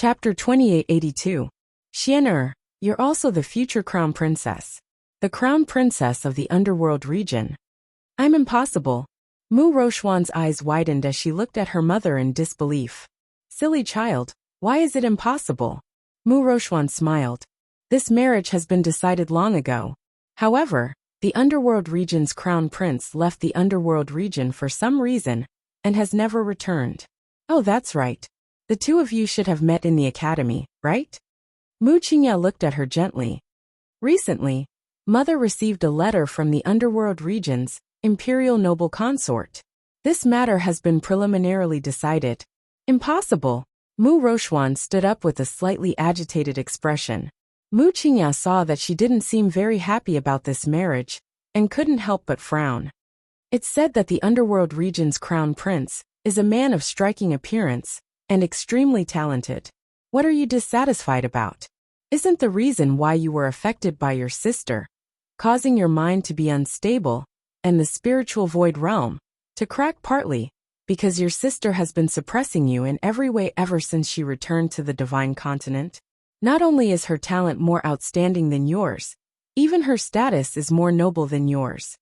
Chapter 2882. Xian'er, you're also the future crown princess. The crown princess of the underworld region. I'm impossible. Mu Rochuan's eyes widened as she looked at her mother in disbelief. Silly child, why is it impossible? Mu Rochuan smiled. This marriage has been decided long ago. However, the underworld region's crown prince left the underworld region for some reason and has never returned. Oh, that's right. The two of you should have met in the academy, right? Mu Qingya looked at her gently. Recently, Mother received a letter from the underworld region's imperial noble consort. This matter has been preliminarily decided. Impossible. Mu Rochuan stood up with a slightly agitated expression. Mu Qingya saw that she didn't seem very happy about this marriage and couldn't help but frown. It's said that the underworld region's crown prince is a man of striking appearance and extremely talented. What are you dissatisfied about? Isn't the reason why you were affected by your sister, causing your mind to be unstable, and the spiritual void realm to crack partly because your sister has been suppressing you in every way ever since she returned to the divine continent? Not only is her talent more outstanding than yours, even her status is more noble than yours.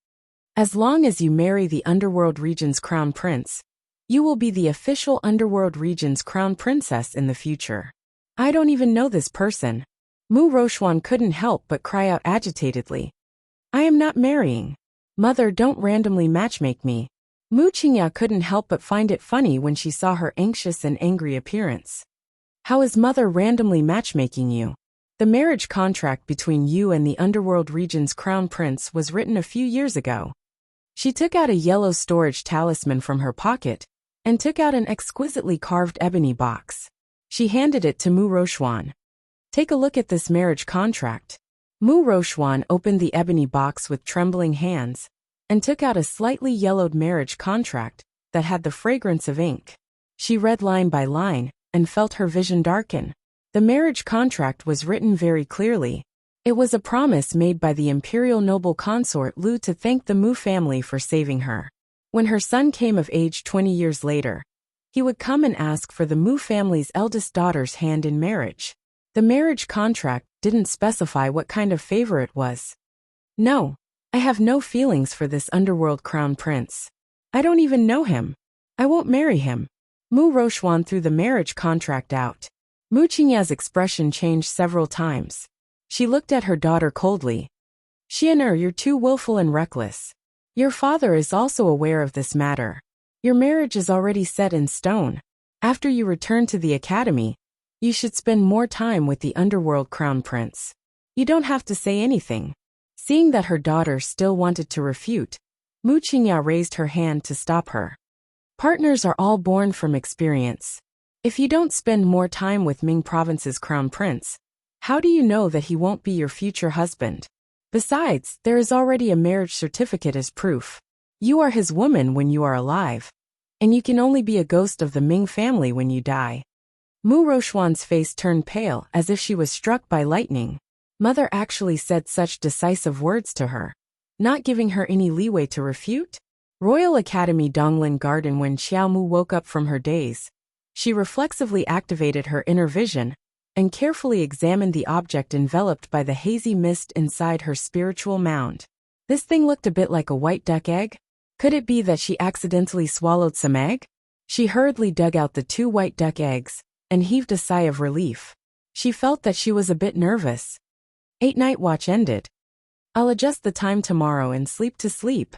As long as you marry the underworld region's crown prince, you will be the official underworld region's crown princess in the future. I don't even know this person. Mu Rochuan couldn't help but cry out agitatedly. I am not marrying. Mother, don't randomly matchmake me. Mu Qingya couldn't help but find it funny when she saw her anxious and angry appearance. How is Mother randomly matchmaking you? The marriage contract between you and the underworld region's crown prince was written a few years ago. She took out a yellow storage talisman from her pocket and took out an exquisitely carved ebony box. She handed it to Mu Rochuan. Take a look at this marriage contract. Mu Rochuan opened the ebony box with trembling hands and took out a slightly yellowed marriage contract that had the fragrance of ink. She read line by line and felt her vision darken. The marriage contract was written very clearly. It was a promise made by the imperial noble consort Lu to thank the Mu family for saving her. When her son came of age 20 years later, he would come and ask for the Mu family's eldest daughter's hand in marriage. The marriage contract didn't specify what kind of favor it was. No, I have no feelings for this underworld crown prince. I don't even know him. I won't marry him. Mu Rochuan threw the marriage contract out. Mu Qingya's expression changed several times. She looked at her daughter coldly. Xian'er, you're too willful and reckless. Your father is also aware of this matter. Your marriage is already set in stone. After you return to the academy, you should spend more time with the underworld crown prince. You don't have to say anything. Seeing that her daughter still wanted to refute, Mu Qingya raised her hand to stop her. Partners are all born from experience. If you don't spend more time with Ming Province's crown prince, how do you know that he won't be your future husband? Besides, there is already a marriage certificate as proof. You are his woman when you are alive, and you can only be a ghost of the Ming family when you die. Mu Rochuan's face turned pale as if she was struck by lightning. Mother actually said such decisive words to her, not giving her any leeway to refute? Royal Academy Donglin Garden. When Xiaomu woke up from her daze, she reflexively activated her inner vision and carefully examined the object enveloped by the hazy mist inside her spiritual mound. This thing looked a bit like a white duck egg. Could it be that she accidentally swallowed some egg? She hurriedly dug out the 2 white duck eggs and heaved a sigh of relief. She felt that she was a bit nervous. 8 night watch ended. I'll adjust the time tomorrow and sleep to sleep.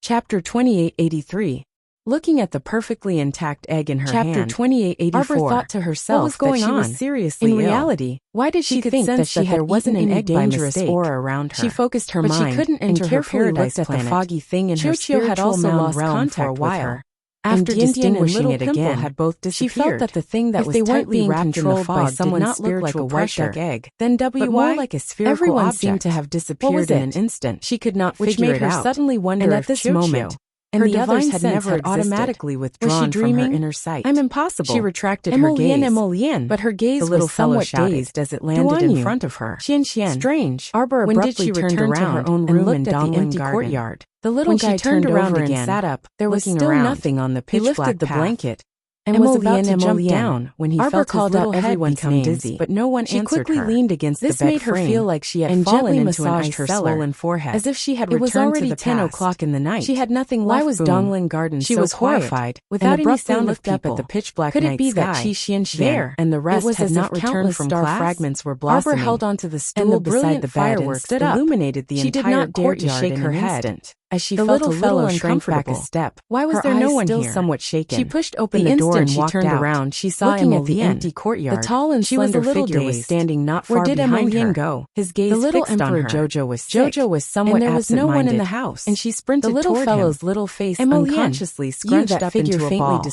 Chapter 2883. Looking at the perfectly intact egg in her hand. Chapter 2884. Arbor thought to herself, what was going on? She was seriously ill. In reality, why did she think that there wasn't an egg dangerous aura around her? She focused her mind, she couldn't enter her paradise planet. At the foggy thing in her spiritual had also lost contact for a while. After distinguishing it again, had both disappeared. She felt that the thing that was tightly wrapped in the fog by someone did not look like a white duck egg, then but more like a spherical everyone object. Seemed to have disappeared in an instant. She could not figure it out. Which made her suddenly wonder and at this moment, and the others had never automatically withdrawn from her inner sight. I'm impossible. She retracted her gaze, but her gaze was somewhat dazed as it landed in front of her. Strange. Arbor abruptly turned around to her own room and looked at the empty courtyard. The little guy turned around again, sat up. There was still nothing on the pitch black path. The blanket and was about to jump down when he felt called out everyone's names, dizzy, but no one answered her. She quickly leaned against the bed frame. This made her feel like she had fallen into an ice cellar, swollen forehead, as if she had returned to the past. It was already 10 o'clock in the night. She had nothing left. Why was Dongling Garden so quiet? She was horrified, without any sound of people. Up at the pitch black night sky. Could it be that Xian there and the rest had not returned from class? Fragments were blossoming. Arbor held onto the stool beside the bed and stood up. Illuminated the entire courtyard. She did not dare to shake her head. As she felt a little shrank back a step. Why was there no one here? Still somewhat shaken. She pushed open the door and she turned around. She saw looking at the empty courtyard. The tall and slender figure was standing not far behind her. Go? His gaze fixed on her. Jojo was sick. Jojo was somewhat absent-minded. And there was no one in the house. And she sprinted toward him. The little fellow's little face unconsciously scrunched up into a ball.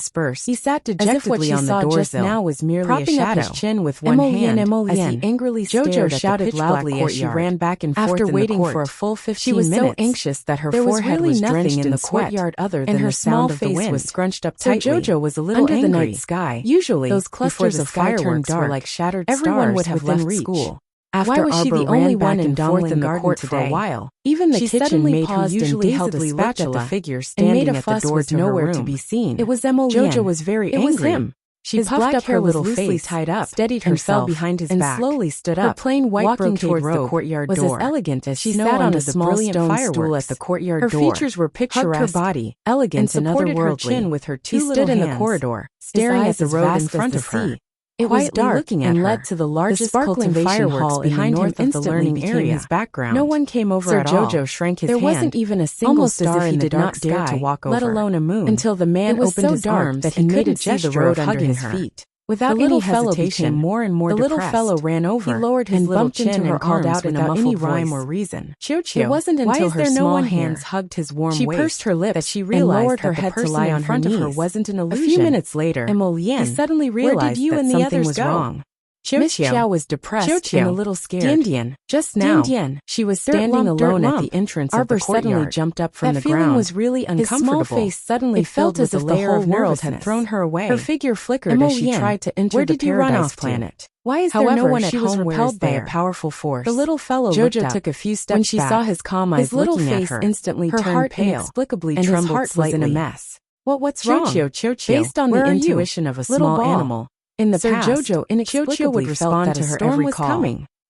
He sat dejectedly on the door sill. Now was merely propping up his chin with one hand as he angrily stared at the pitch black courtyard. As she ran back and forth in the court. After waiting for a full 15 minutes, she was so anxious that her forehead was drenched in the courtyard other than the sound of the wind. Was scrunched up tightly. So Jojo was a little angry. Under the night sky, usually those clusters of fireworks were like shattered stars. Everyone would have left school. Why was she the only one in Dongling Garden for a while? Even the kitchen maid who usually held the spatula at the figure standing at the door to nowhere to be seen. It was Emilienne. Jojo was very angry. It was him. She puffed up her little face, tied up, steadied herself behind his back, and slowly stood up. Her plain white brocade robe the courtyard was door. As elegant as she sat on a small stone stool at the courtyard door. Her features were picturesque, her body elegant and otherworldly. Her chin with her two little hands. He stood in the corridor, staring at the road in front of her. It was dark and led to the largest cultivation hall behind him of the learning area. His background. No one came over at all. Sir Jojo shrank his hand. There wasn't even a single star in the dark sky, dare to walk over, let alone a moon, until the man opened his arms that he made a gesture of hugging his feet. Without any hesitation, more and more depressed. The little fellow ran over. He lowered his little chin and called out without any rhyme or reason. Chiu-Chiu. It wasn't until her small hands hugged his warm waist. She pursed her lips that she realized that the person in front of her wasn't an illusion. A few minutes later, Emilienne suddenly realized that something was wrong. Miss Xiao was depressed and a little scared. Dian, just now, she was standing alone at the entrance of the courtyard. Suddenly jumped up from the ground. That feeling was really uncomfortable. His small face suddenly felt as if the whole world had thrown her away. Her figure flickered as she tried to enter the paradise planet. Why is there no one at home? She was repelled by a powerful force. The little fellow Jojo took a few steps back. When she saw his calm eyes looking at her, instantly turned pale, inexplicably and his heart was in a mess. What's wrong? Based on the intuition of a small animal. In the past, Jojo inexplicably would respond to her every call.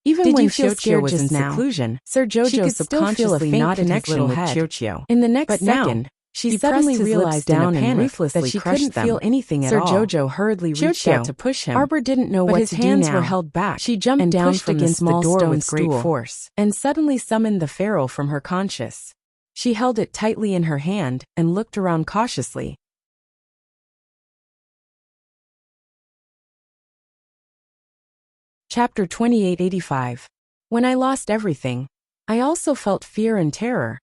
Even when Chiu-Chiu was in seclusion, Sir Jojo subconsciously nodded his little head. In the next second, she suddenly realized down and ruthlessly that she couldn't feel anything at all. Sir Jojo hurriedly reached out to push him. Arbor didn't know what to do now. His hands were held back. She jumped down from the small stone with great force, and suddenly summoned the pharaoh from her conscious. She held it tightly in her hand and looked around cautiously. Chapter 2885. When I lost everything, I also felt fear and terror.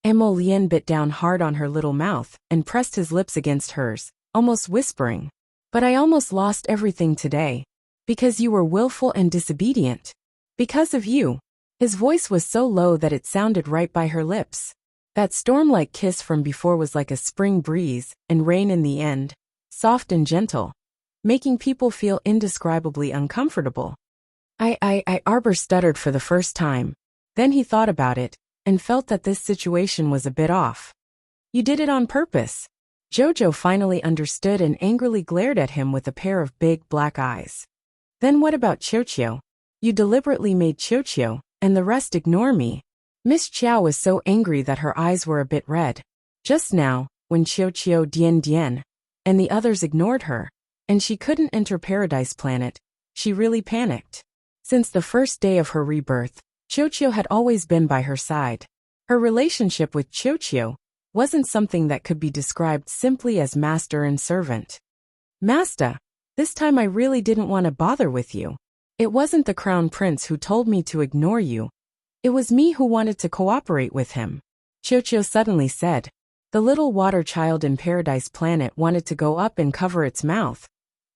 Emilienne bit down hard on her little mouth and pressed his lips against hers, almost whispering, "But I almost lost everything today. Because you were willful and disobedient. Because of you." His voice was so low that it sounded right by her lips. That storm-like kiss from before was like a spring breeze, and rain in the end, soft and gentle, making people feel indescribably uncomfortable. Arbor stuttered for the first time. Then he thought about it, and felt that this situation was a bit off. "You did it on purpose." Jojo finally understood and angrily glared at him with a pair of big black eyes. "Then what about Chiu-Chiu? You deliberately made Chiu-Chiu, and the rest ignore me." Miss Xiao was so angry that her eyes were a bit red. Just now, when Chiu-Chiu Dian, and the others ignored her, and she couldn't enter Paradise Planet, she really panicked. Since the first day of her rebirth, Chiu-Chiu had always been by her side. Her relationship with Chiu-Chiu wasn't something that could be described simply as master and servant. Master, this time I really didn't want to bother with you. It wasn't the crown prince who told me to ignore you. It was me who wanted to cooperate with him. Chocho suddenly said. The little water child in Paradise Planet wanted to go up and cover its mouth.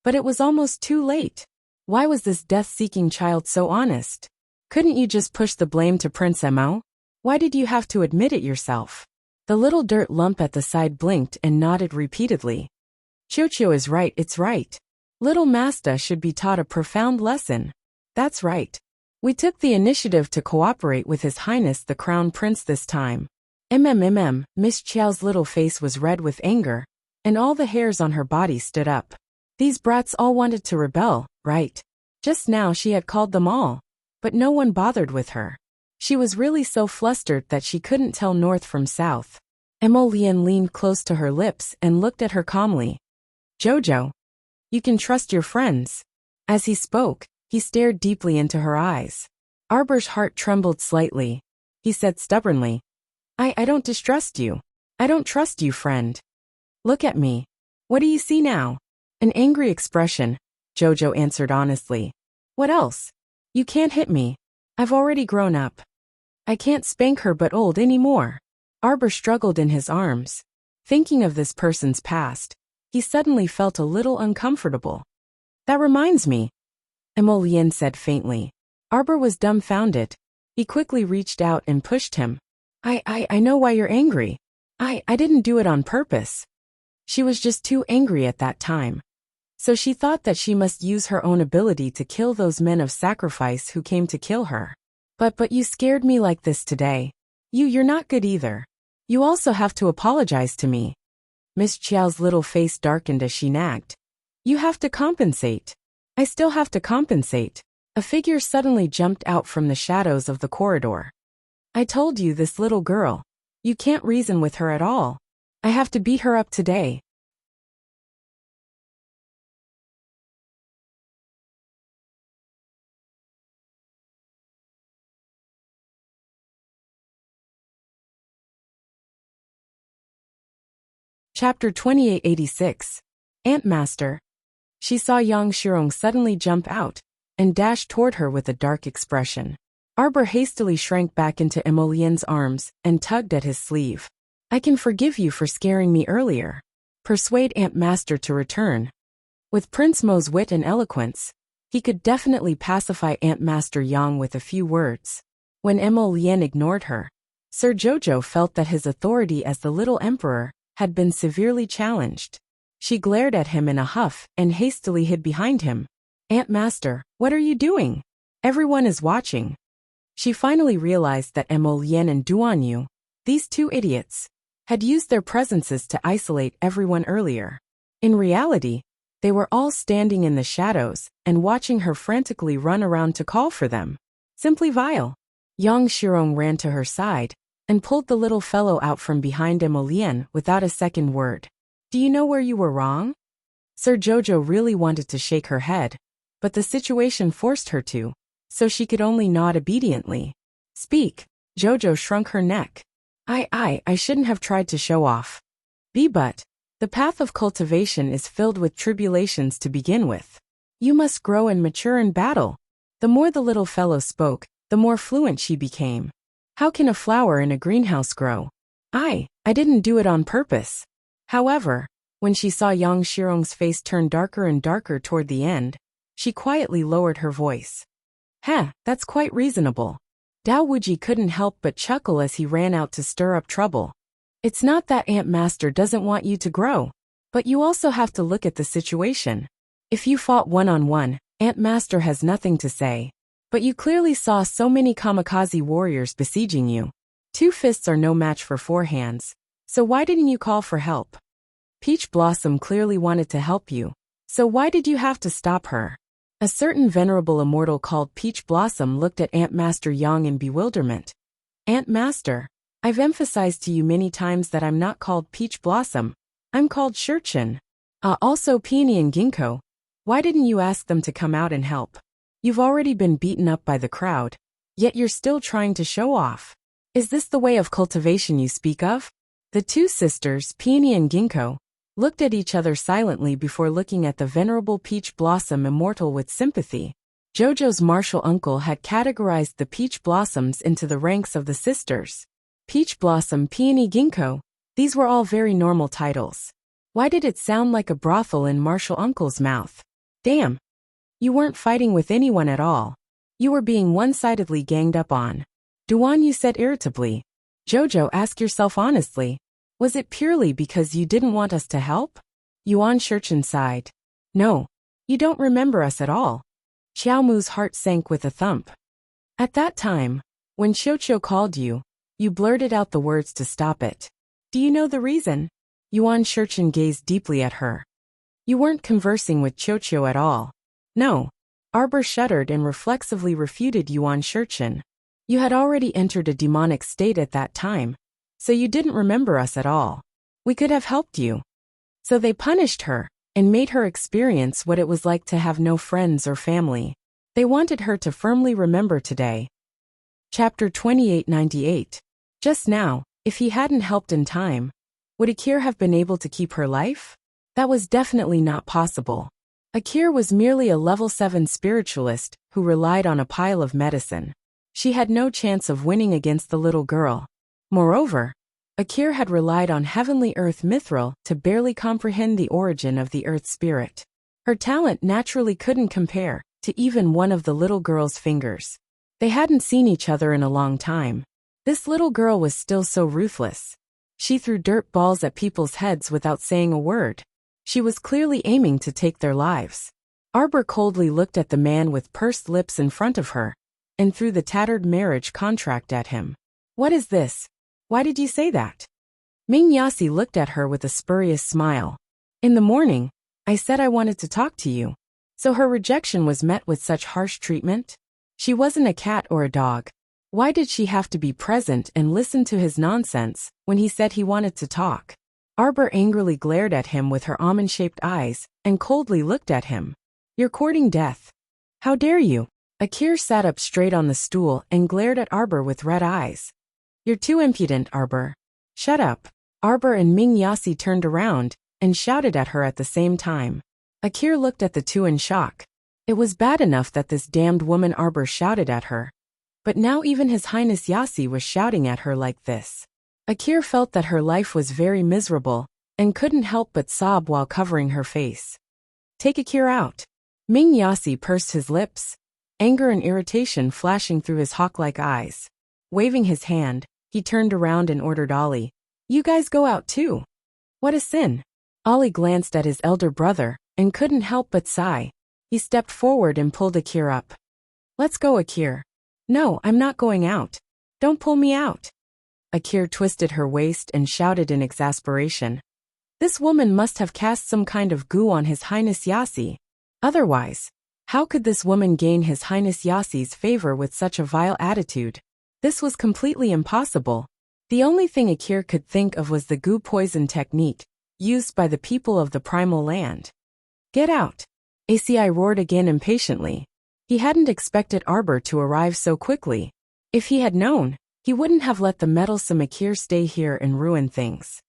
But it was almost too late. Why was this death-seeking child so honest? Couldn't you just push the blame to Prince Mo? Why did you have to admit it yourself? The little dirt lump at the side blinked and nodded repeatedly. Chocho is right, it's right. Little Master should be taught a profound lesson. That's right. We took the initiative to cooperate with His Highness the Crown Prince this time. Miss Chiao's little face was red with anger, and all the hairs on her body stood up. These brats all wanted to rebel, right? Just now she had called them all, but no one bothered with her. She was really so flustered that she couldn't tell north from south. Emolian leaned close to her lips and looked at her calmly. Jojo, you can trust your friends. As he spoke, he stared deeply into her eyes. Arbor's heart trembled slightly. He said stubbornly, I don't distrust you. I don't trust you, friend. Look at me. What do you see now? An angry expression, Jojo answered honestly. What else? You can't hit me. I've already grown up. I can't spank her but old anymore. Arbor struggled in his arms. Thinking of this person's past, he suddenly felt a little uncomfortable. That reminds me, Emolian said faintly. Arbor was dumbfounded. He quickly reached out and pushed him. I know why you're angry. I didn't do it on purpose. She was just too angry at that time. So she thought that she must use her own ability to kill those men of sacrifice who came to kill her. But you scared me like this today. You're not good either. You also have to apologize to me. Miss Chiao's little face darkened as she nagged. You have to compensate. I still have to compensate. A figure suddenly jumped out from the shadows of the corridor. I told you, this little girl. You can't reason with her at all. I have to beat her up today. Chapter 2886. Ant Master. She saw Yang Shirong suddenly jump out and dash toward her with a dark expression. Arbor hastily shrank back into Emolien's arms and tugged at his sleeve. I can forgive you for scaring me earlier. Persuade Ant Master to return. With Prince Mo's wit and eloquence, he could definitely pacify Ant Master Yang with a few words. When Emolien ignored her, Sir Jojo felt that his authority as the little emperor had been severely challenged. She glared at him in a huff and hastily hid behind him. Ant Master, what are you doing? Everyone is watching. She finally realized that Emolien and Duanyu, these two idiots, had used their presences to isolate everyone earlier. In reality, they were all standing in the shadows and watching her frantically run around to call for them. Simply vile. Yang Shirong ran to her side and pulled the little fellow out from behind Emolien without a second word. Do you know where you were wrong? Sir Jojo really wanted to shake her head, but the situation forced her to, so she could only nod obediently. Speak. Jojo shrunk her neck. I shouldn't have tried to show off. But the path of cultivation is filled with tribulations to begin with. You must grow and mature in battle. The more the little fellow spoke, the more fluent she became. How can a flower in a greenhouse grow? I didn't do it on purpose. However, when she saw Yang Shirong's face turn darker and darker toward the end, she quietly lowered her voice. That's quite reasonable. Dao Wuji couldn't help but chuckle as he ran out to stir up trouble. It's not that Ant Master doesn't want you to grow, but you also have to look at the situation. If you fought one-on-one, Ant Master has nothing to say. But you clearly saw so many kamikaze warriors besieging you. 2 fists are no match for 4 hands, so why didn't you call for help? Peach Blossom clearly wanted to help you, so why did you have to stop her? A certain venerable immortal called Peach Blossom looked at Ant Master Yang in bewilderment. Ant Master, I've emphasized to you many times that I'm not called Peach Blossom. I'm called Shurchin. Also Peony and Ginkgo. Why didn't you ask them to come out and help? You've already been beaten up by the crowd, yet you're still trying to show off. Is this the way of cultivation you speak of? The two sisters, Peony and Ginkgo, looked at each other silently before looking at the venerable Peach Blossom immortal with sympathy. Jojo's martial uncle had categorized the Peach Blossoms into the ranks of the sisters. Peach Blossom, Peony, Ginkgo, these were all very normal titles. Why did it sound like a brothel in martial uncle's mouth? Damn. You weren't fighting with anyone at all. You were being one-sidedly ganged up on. Duan, you said irritably. Jojo, ask yourself honestly. Was it purely because you didn't want us to help? Yuan Shurchen sighed. No. You don't remember us at all. Xiaomu's heart sank with a thump. At that time, when Qiuqiu called you, you blurted out the words to stop it. Do you know the reason? Yuan Shurchen gazed deeply at her. You weren't conversing with Qiuqiu at all. No. Arbor shuddered and reflexively refuted Yuan Shurchen. You had already entered a demonic state at that time, so you didn't remember us at all. We could have helped you. So they punished her and made her experience what it was like to have no friends or family. They wanted her to firmly remember today. Chapter 2898. Just now, if he hadn't helped in time, would Akir have been able to keep her life? That was definitely not possible. Akir was merely a level 7 spiritualist who relied on a pile of medicine. She had no chance of winning against the little girl. Moreover, Akir had relied on heavenly earth mithril to barely comprehend the origin of the earth spirit. Her talent naturally couldn't compare to even one of the little girl's fingers. They hadn't seen each other in a long time. This little girl was still so ruthless. She threw dirt balls at people's heads without saying a word. She was clearly aiming to take their lives. Arbor coldly looked at the man with pursed lips in front of her and threw the tattered marriage contract at him. What is this? Why did you say that? Ming Yasi looked at her with a spurious smile. In the morning, I said I wanted to talk to you. So her rejection was met with such harsh treatment? She wasn't a cat or a dog. Why did she have to be present and listen to his nonsense when he said he wanted to talk? Arbor angrily glared at him with her almond-shaped eyes and coldly looked at him. You're courting death. How dare you? Akir sat up straight on the stool and glared at Arbor with red eyes. You're too impudent, Arbor. Shut up. Arbor and Ming Yasi turned around and shouted at her at the same time. Akir looked at the two in shock. It was bad enough that this damned woman Arbor shouted at her. But now even His Highness Yasi was shouting at her like this. Akir felt that her life was very miserable and couldn't help but sob while covering her face. Take Akir out. Ming Yasi pursed his lips, anger and irritation flashing through his hawk-like eyes. Waving his hand, he turned around and ordered Ollie. You guys go out too. What a sin. Ollie glanced at his elder brother and couldn't help but sigh. He stepped forward and pulled Akir up. Let's go, Akir. No, I'm not going out. Don't pull me out. Akir twisted her waist and shouted in exasperation. This woman must have cast some kind of goo on His Highness Yasi. Otherwise, how could this woman gain His Highness Yasi's favor with such a vile attitude? This was completely impossible. The only thing Akir could think of was the goo poison technique, used by the people of the primal land. Get out. ACI roared again impatiently. He hadn't expected Arbor to arrive so quickly. If he had known, he wouldn't have let the meddlesome Akir stay here and ruin things.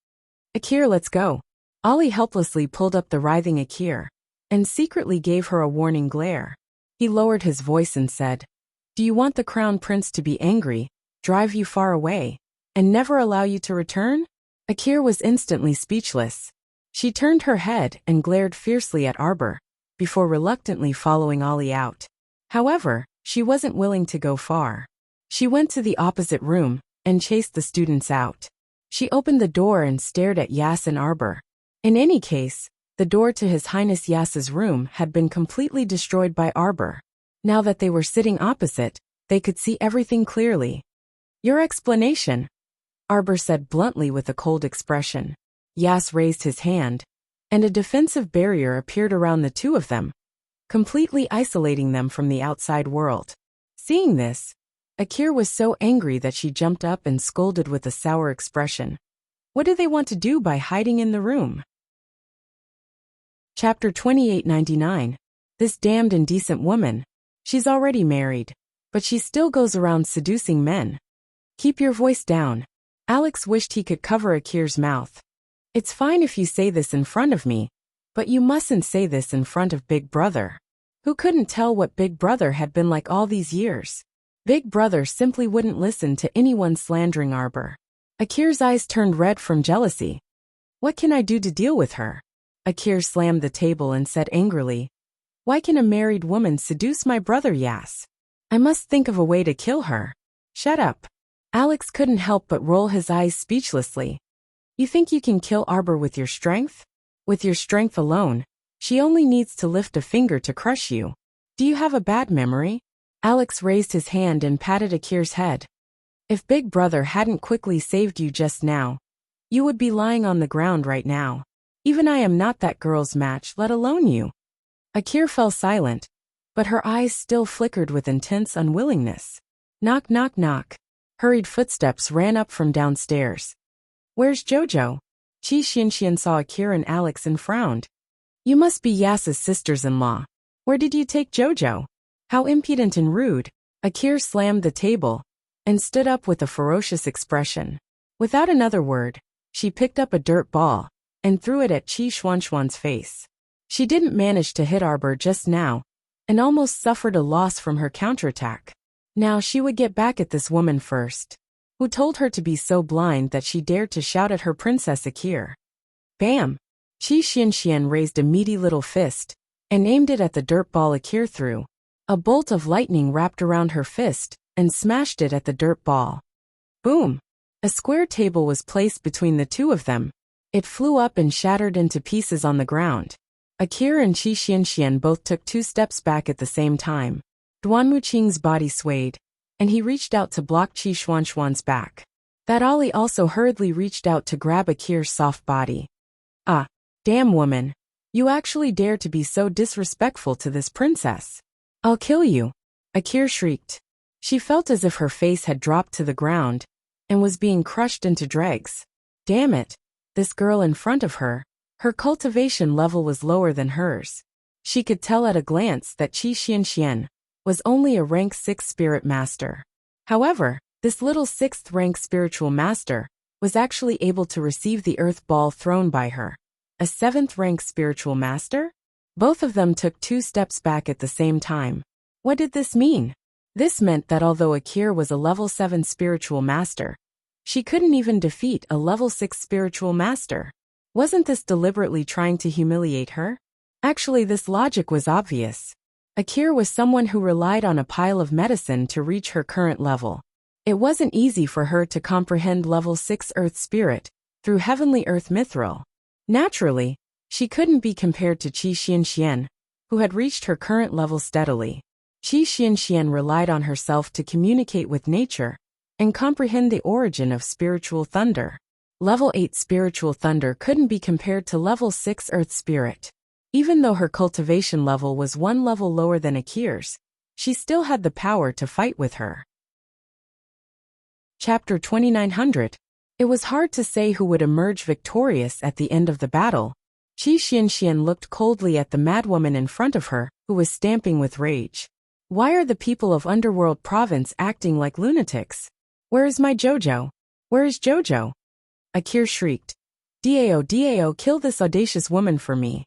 Akir, let's go. Ollie helplessly pulled up the writhing Akir and secretly gave her a warning glare. He lowered his voice and said, Do you want the crown prince to be angry, drive you far away, and never allow you to return? Akir was instantly speechless. She turned her head and glared fiercely at Arbor, before reluctantly following Ollie out. However, she wasn't willing to go far. She went to the opposite room and chased the students out. She opened the door and stared at Yas and Arbor. In any case, the door to His Highness Yas's room had been completely destroyed by Arbor. Now that they were sitting opposite, they could see everything clearly. Your explanation, Arbor said bluntly with a cold expression. Yas raised his hand, and a defensive barrier appeared around the two of them, completely isolating them from the outside world. Seeing this, Akir was so angry that she jumped up and scolded with a sour expression. What do they want to do by hiding in the room? Chapter 2899. This damned indecent woman. She's already married, but she still goes around seducing men. Keep your voice down. Alex wished he could cover Akir's mouth. It's fine if you say this in front of me, but you mustn't say this in front of Big Brother. Who couldn't tell what Big Brother had been like all these years? Big Brother simply wouldn't listen to anyone slandering Arbor. Akir's eyes turned red from jealousy. What can I do to deal with her? Akir slammed the table and said angrily, why can a married woman seduce my brother Yas? I must think of a way to kill her. Shut up. Alex couldn't help but roll his eyes speechlessly. You think you can kill Arbor with your strength? With your strength alone, she only needs to lift a finger to crush you. Do you have a bad memory? Alex raised his hand and patted Akir's head. If Big Brother hadn't quickly saved you just now, you would be lying on the ground right now. Even I am not that girl's match, let alone you. Akir fell silent, but her eyes still flickered with intense unwillingness. Knock, knock, knock. Hurried footsteps ran up from downstairs. Where's Jojo? Chi Xianxian saw Akir and Alex and frowned. You must be Yas's sisters-in-law. Where did you take Jojo? How impudent and rude. Akir slammed the table and stood up with a ferocious expression. Without another word, she picked up a dirt ball and threw it at Chi Xuanxuan's face. She didn't manage to hit Arbor just now and almost suffered a loss from her counterattack. Now she would get back at this woman first. Who told her to be so blind that she dared to shout at her Princess Akir? Bam! Chi Xianxian raised a meaty little fist and aimed it at the dirt ball Akir threw. A bolt of lightning wrapped around her fist and smashed it at the dirt ball. Boom! A square table was placed between the two of them. It flew up and shattered into pieces on the ground. Akir and Chi Xianxian both took 2 steps back at the same time. Duan Muqing's body swayed, and he reached out to block Chi Xuanxuan's back. That Ollie also hurriedly reached out to grab Akir's soft body. Ah, damn woman. You actually dare to be so disrespectful to this princess. I'll kill you. Akir shrieked. She felt as if her face had dropped to the ground and was being crushed into dregs. Damn it. This girl in front of her, her cultivation level was lower than hers. She could tell at a glance that Chi Xianxian was only a rank 6 spirit master. However, this little 6th rank spiritual master was actually able to receive the earth ball thrown by her. A 7th rank spiritual master? Both of them took 2 steps back at the same time. What did this mean? This meant that although Akir was a level 7 spiritual master, she couldn't even defeat a level 6 spiritual master. Wasn't this deliberately trying to humiliate her? Actually, this logic was obvious. Akir was someone who relied on a pile of medicine to reach her current level. It wasn't easy for her to comprehend level 6 earth spirit through heavenly earth mithril. Naturally, she couldn't be compared to Chi Xianxian, who had reached her current level steadily. Chi Xianxian relied on herself to communicate with nature and comprehend the origin of spiritual thunder. Level 8 spiritual thunder couldn't be compared to level 6 earth spirit. Even though her cultivation level was 1 level lower than Akir's, she still had the power to fight with her. Chapter 2900. It was hard to say who would emerge victorious at the end of the battle. Chi Xianxian looked coldly at the madwoman in front of her, who was stamping with rage. Why are the people of Underworld Province acting like lunatics? Where is my Jojo? Where is Jojo? Akir shrieked. Dao, kill this audacious woman for me.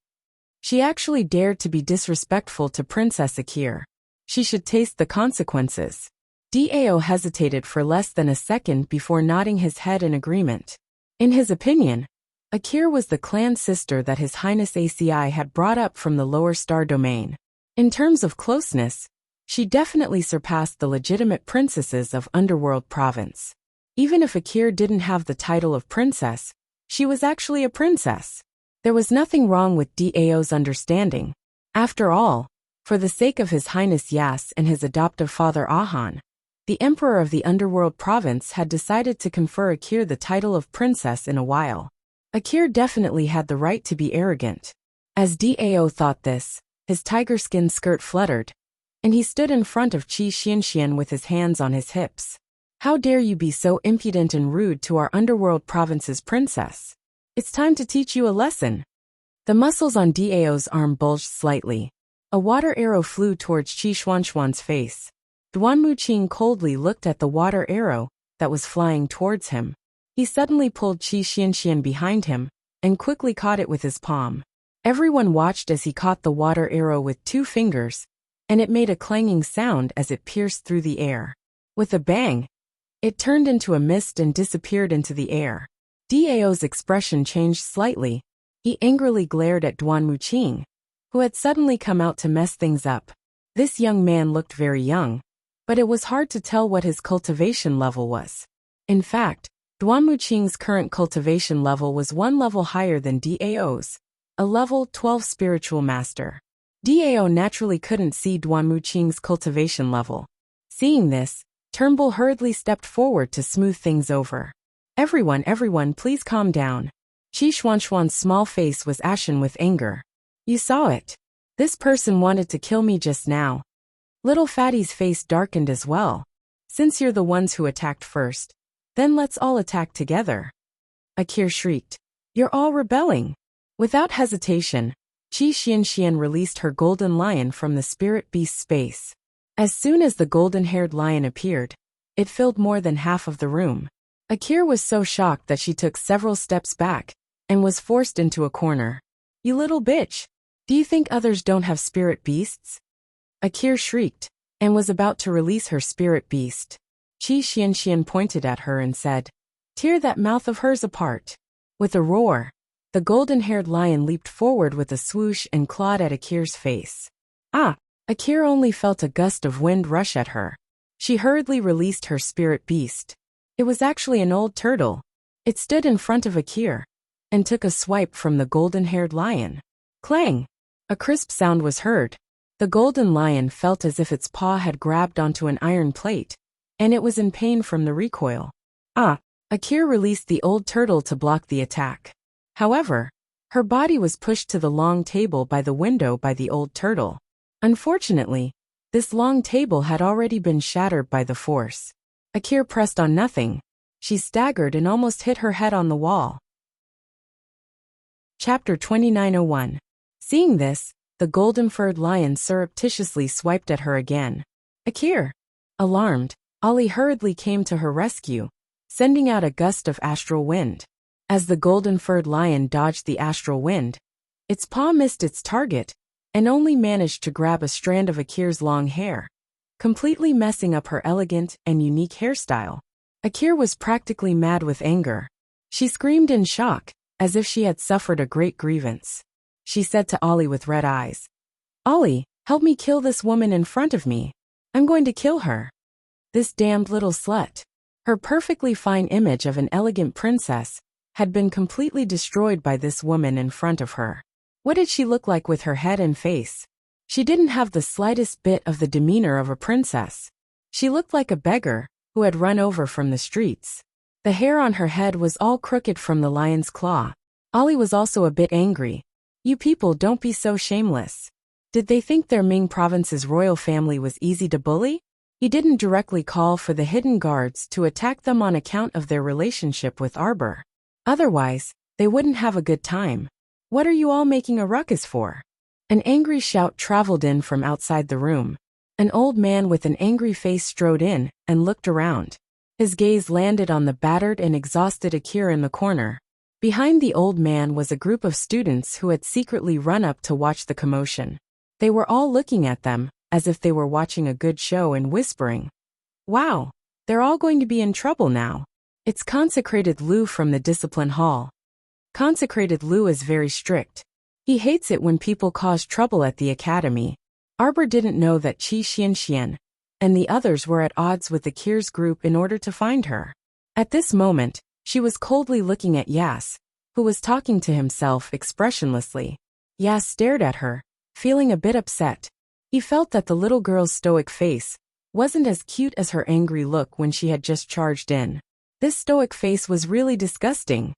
She actually dared to be disrespectful to Princess Akir. She should taste the consequences. Dao hesitated for less than a second before nodding his head in agreement. In his opinion, Akir was the clan sister that His Highness ACI had brought up from the lower star domain. In terms of closeness, she definitely surpassed the legitimate princesses of Underworld Province. Even if Akir didn't have the title of princess, she was actually a princess. There was nothing wrong with Dao's understanding. After all, for the sake of His Highness Yas and his adoptive father Ahan, the Emperor of the Underworld Province had decided to confer Akir the title of princess in a while. Akir definitely had the right to be arrogant. As Dao thought this, his tiger skin skirt fluttered, and he stood in front of Chi Xianxian with his hands on his hips. How dare you be so impudent and rude to our Underworld Province's princess? It's time to teach you a lesson. The muscles on Dao's arm bulged slightly. A water arrow flew towards Chi Xuanxuan's face. Duan Muqing coldly looked at the water arrow that was flying towards him. He suddenly pulled Qi Xianxian behind him and quickly caught it with his palm. Everyone watched as he caught the water arrow with 2 fingers, and it made a clanging sound as it pierced through the air. With a bang, it turned into a mist and disappeared into the air. Dao's expression changed slightly. He angrily glared at Duan Muqing, who had suddenly come out to mess things up. This young man looked very young, but it was hard to tell what his cultivation level was. In fact, Duan Muqing's current cultivation level was 1 level higher than Dao's, a level 12 spiritual master. Dao naturally couldn't see Duan Muqing's cultivation level. Seeing this, Turnbull hurriedly stepped forward to smooth things over. Everyone, please calm down. Qi Xuanxuan's small face was ashen with anger. You saw it. This person wanted to kill me just now. Little Fatty's face darkened as well. Since you're the ones who attacked first, then let's all attack together. Akir shrieked. You're all rebelling. Without hesitation, Qi Xianxian released her golden lion from the spirit beast space. As soon as the golden-haired lion appeared, it filled more than half of the room. Akir was so shocked that she took several steps back and was forced into a corner. You little bitch! Do you think others don't have spirit beasts? Akir shrieked and was about to release her spirit beast. Qi Xianxian pointed at her and said, Tear that mouth of hers apart. With a roar, the golden-haired lion leaped forward with a swoosh and clawed at Akir's face. Akir only felt a gust of wind rush at her. She hurriedly released her spirit beast. It was actually an old turtle. It stood in front of Akir and took a swipe from the golden-haired lion. Clang! A crisp sound was heard. The golden lion felt as if its paw had grabbed onto an iron plate, and it was in pain from the recoil. Akir released the old turtle to block the attack. However, her body was pushed to the long table by the window by the old turtle. Unfortunately, this long table had already been shattered by the force. Akir pressed on nothing. She staggered and almost hit her head on the wall. Chapter 2901. Seeing this, the golden-furred lion surreptitiously swiped at her again. Akir! Alarmed, Ollie hurriedly came to her rescue, sending out a gust of astral wind. As the golden-furred lion dodged the astral wind, its paw missed its target and only managed to grab a strand of Akir's long hair, completely messing up her elegant and unique hairstyle. Akir was practically mad with anger. She screamed in shock, as if she had suffered a great grievance. She said to Ollie with red eyes, Ollie, help me kill this woman in front of me. I'm going to kill her. This damned little slut. Her perfectly fine image of an elegant princess had been completely destroyed by this woman in front of her. What did she look like with her head and face? She didn't have the slightest bit of the demeanor of a princess. She looked like a beggar who had run over from the streets. The hair on her head was all crooked from the lion's claw. Ollie was also a bit angry. You people don't be so shameless. Did they think their Ming province's royal family was easy to bully? He didn't directly call for the hidden guards to attack them on account of their relationship with Arbor. Otherwise, they wouldn't have a good time. What are you all making a ruckus for? An angry shout traveled in from outside the room. An old man with an angry face strode in and looked around. His gaze landed on the battered and exhausted Akira in the corner. Behind the old man was a group of students who had secretly run up to watch the commotion. They were all looking at them, as if they were watching a good show and whispering, Wow, they're all going to be in trouble now. It's Consecrated Lu from the Discipline Hall. Consecrated Lu is very strict. He hates it when people cause trouble at the academy. Arbor didn't know that Qi Xianxian and the others were at odds with the Kir's group in order to find her. At this moment, she was coldly looking at Yas, who was talking to himself expressionlessly. Yas stared at her, feeling a bit upset. He felt that the little girl's stoic face wasn't as cute as her angry look when she had just charged in. This stoic face was really disgusting.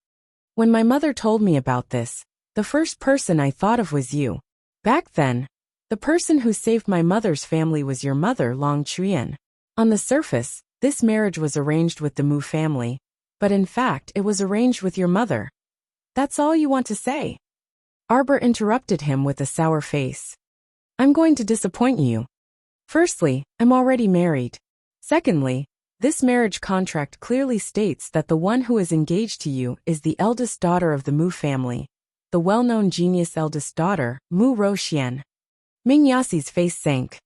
When my mother told me about this, the first person I thought of was you. Back then, the person who saved my mother's family was your mother, Long Chuan. On the surface, this marriage was arranged with the Mu family, but in fact it was arranged with your mother. That's all you want to say? Arbor interrupted him with a sour face. I'm going to disappoint you. Firstly, I'm already married. Secondly, This marriage contract clearly states that the one who is engaged to you is the eldest daughter of the Mu family, the well-known genius eldest daughter, Mu Roxian. Ming Yasi's face sank.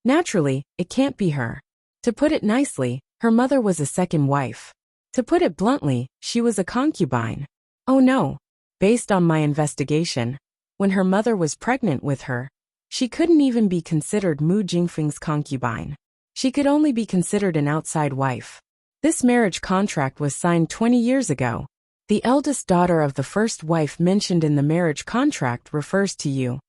Naturally, it can't be her. To put it nicely, her mother was a second wife. To put it bluntly, she was a concubine. Oh no. Based on my investigation, when her mother was pregnant with her, she couldn't even be considered Mu Jingfeng's concubine. She could only be considered an outside wife. This marriage contract was signed 20 years ago. The eldest daughter of the first wife mentioned in the marriage contract refers to you.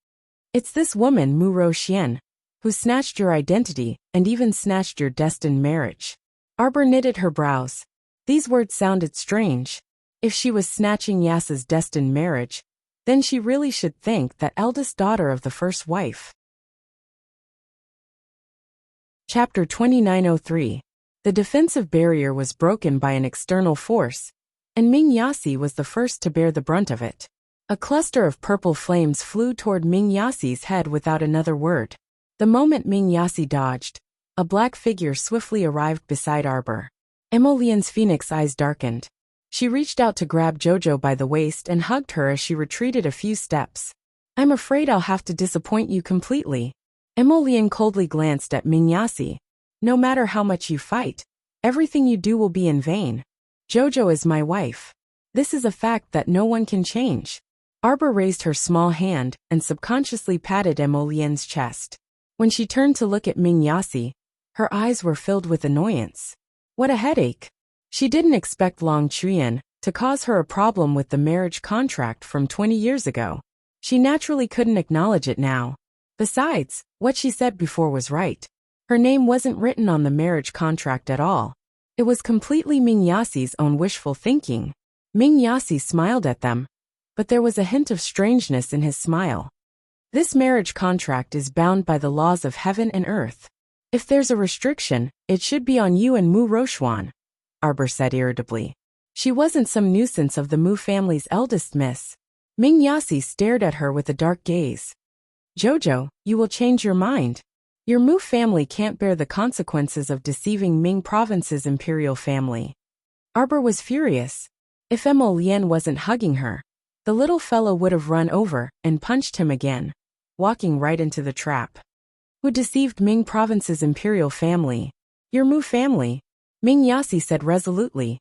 It's this woman, Mu Roxian, who snatched your identity and even snatched your destined marriage. Arbor knitted her brows. These words sounded strange. If she was snatching Yasa's destined marriage, then she really should thank that eldest daughter of the first wife. Chapter 2903. The defensive barrier was broken by an external force, and Ming Yasi was the first to bear the brunt of it. A cluster of purple flames flew toward Ming Yasi's head without another word. The moment Ming Yasi dodged, a black figure swiftly arrived beside Arbor. Emolien's phoenix eyes darkened. She reached out to grab Jojo by the waist and hugged her as she retreated a few steps. I'm afraid I'll have to disappoint you completely. Emolien coldly glanced at Ming Yasi. No matter how much you fight, everything you do will be in vain. Jojo is my wife. This is a fact that no one can change. Arbor raised her small hand and subconsciously patted Emolien's chest. When she turned to look at Ming Yasi, her eyes were filled with annoyance. What a headache. She didn't expect Long Chuan to cause her a problem with the marriage contract from 20 years ago. She naturally couldn't acknowledge it now. Besides, what she said before was right. Her name wasn't written on the marriage contract at all. It was completely Ming Yasi's own wishful thinking. Ming Yasi smiled at them, but there was a hint of strangeness in his smile. This marriage contract is bound by the laws of heaven and earth. If there's a restriction, it should be on you and Mu Roxuan, Arbor said irritably. She wasn't some nuisance of the Mu family's eldest miss. Ming Yasi stared at her with a dark gaze. Jojo, you will change your mind. Your Mu family can't bear the consequences of deceiving Ming Province's imperial family. Arbor was furious. If Emolien wasn't hugging her, the little fellow would have run over and punched him again, walking right into the trap. Who deceived Ming Province's imperial family? Your Mu family, Ming Yasi said resolutely.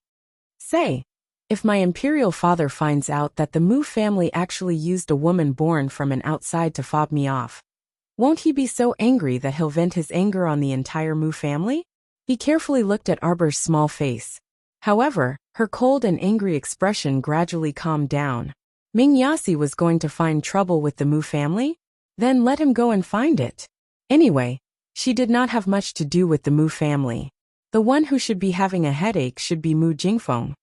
Say, if my imperial father finds out that the Mu family actually used a woman born from an outside to fob me off, won't he be so angry that he'll vent his anger on the entire Mu family? He carefully looked at Arbor's small face. However, her cold and angry expression gradually calmed down. Ming Yasi was going to find trouble with the Mu family? Then let him go and find it. Anyway, she did not have much to do with the Mu family. The one who should be having a headache should be Mu Jingfeng.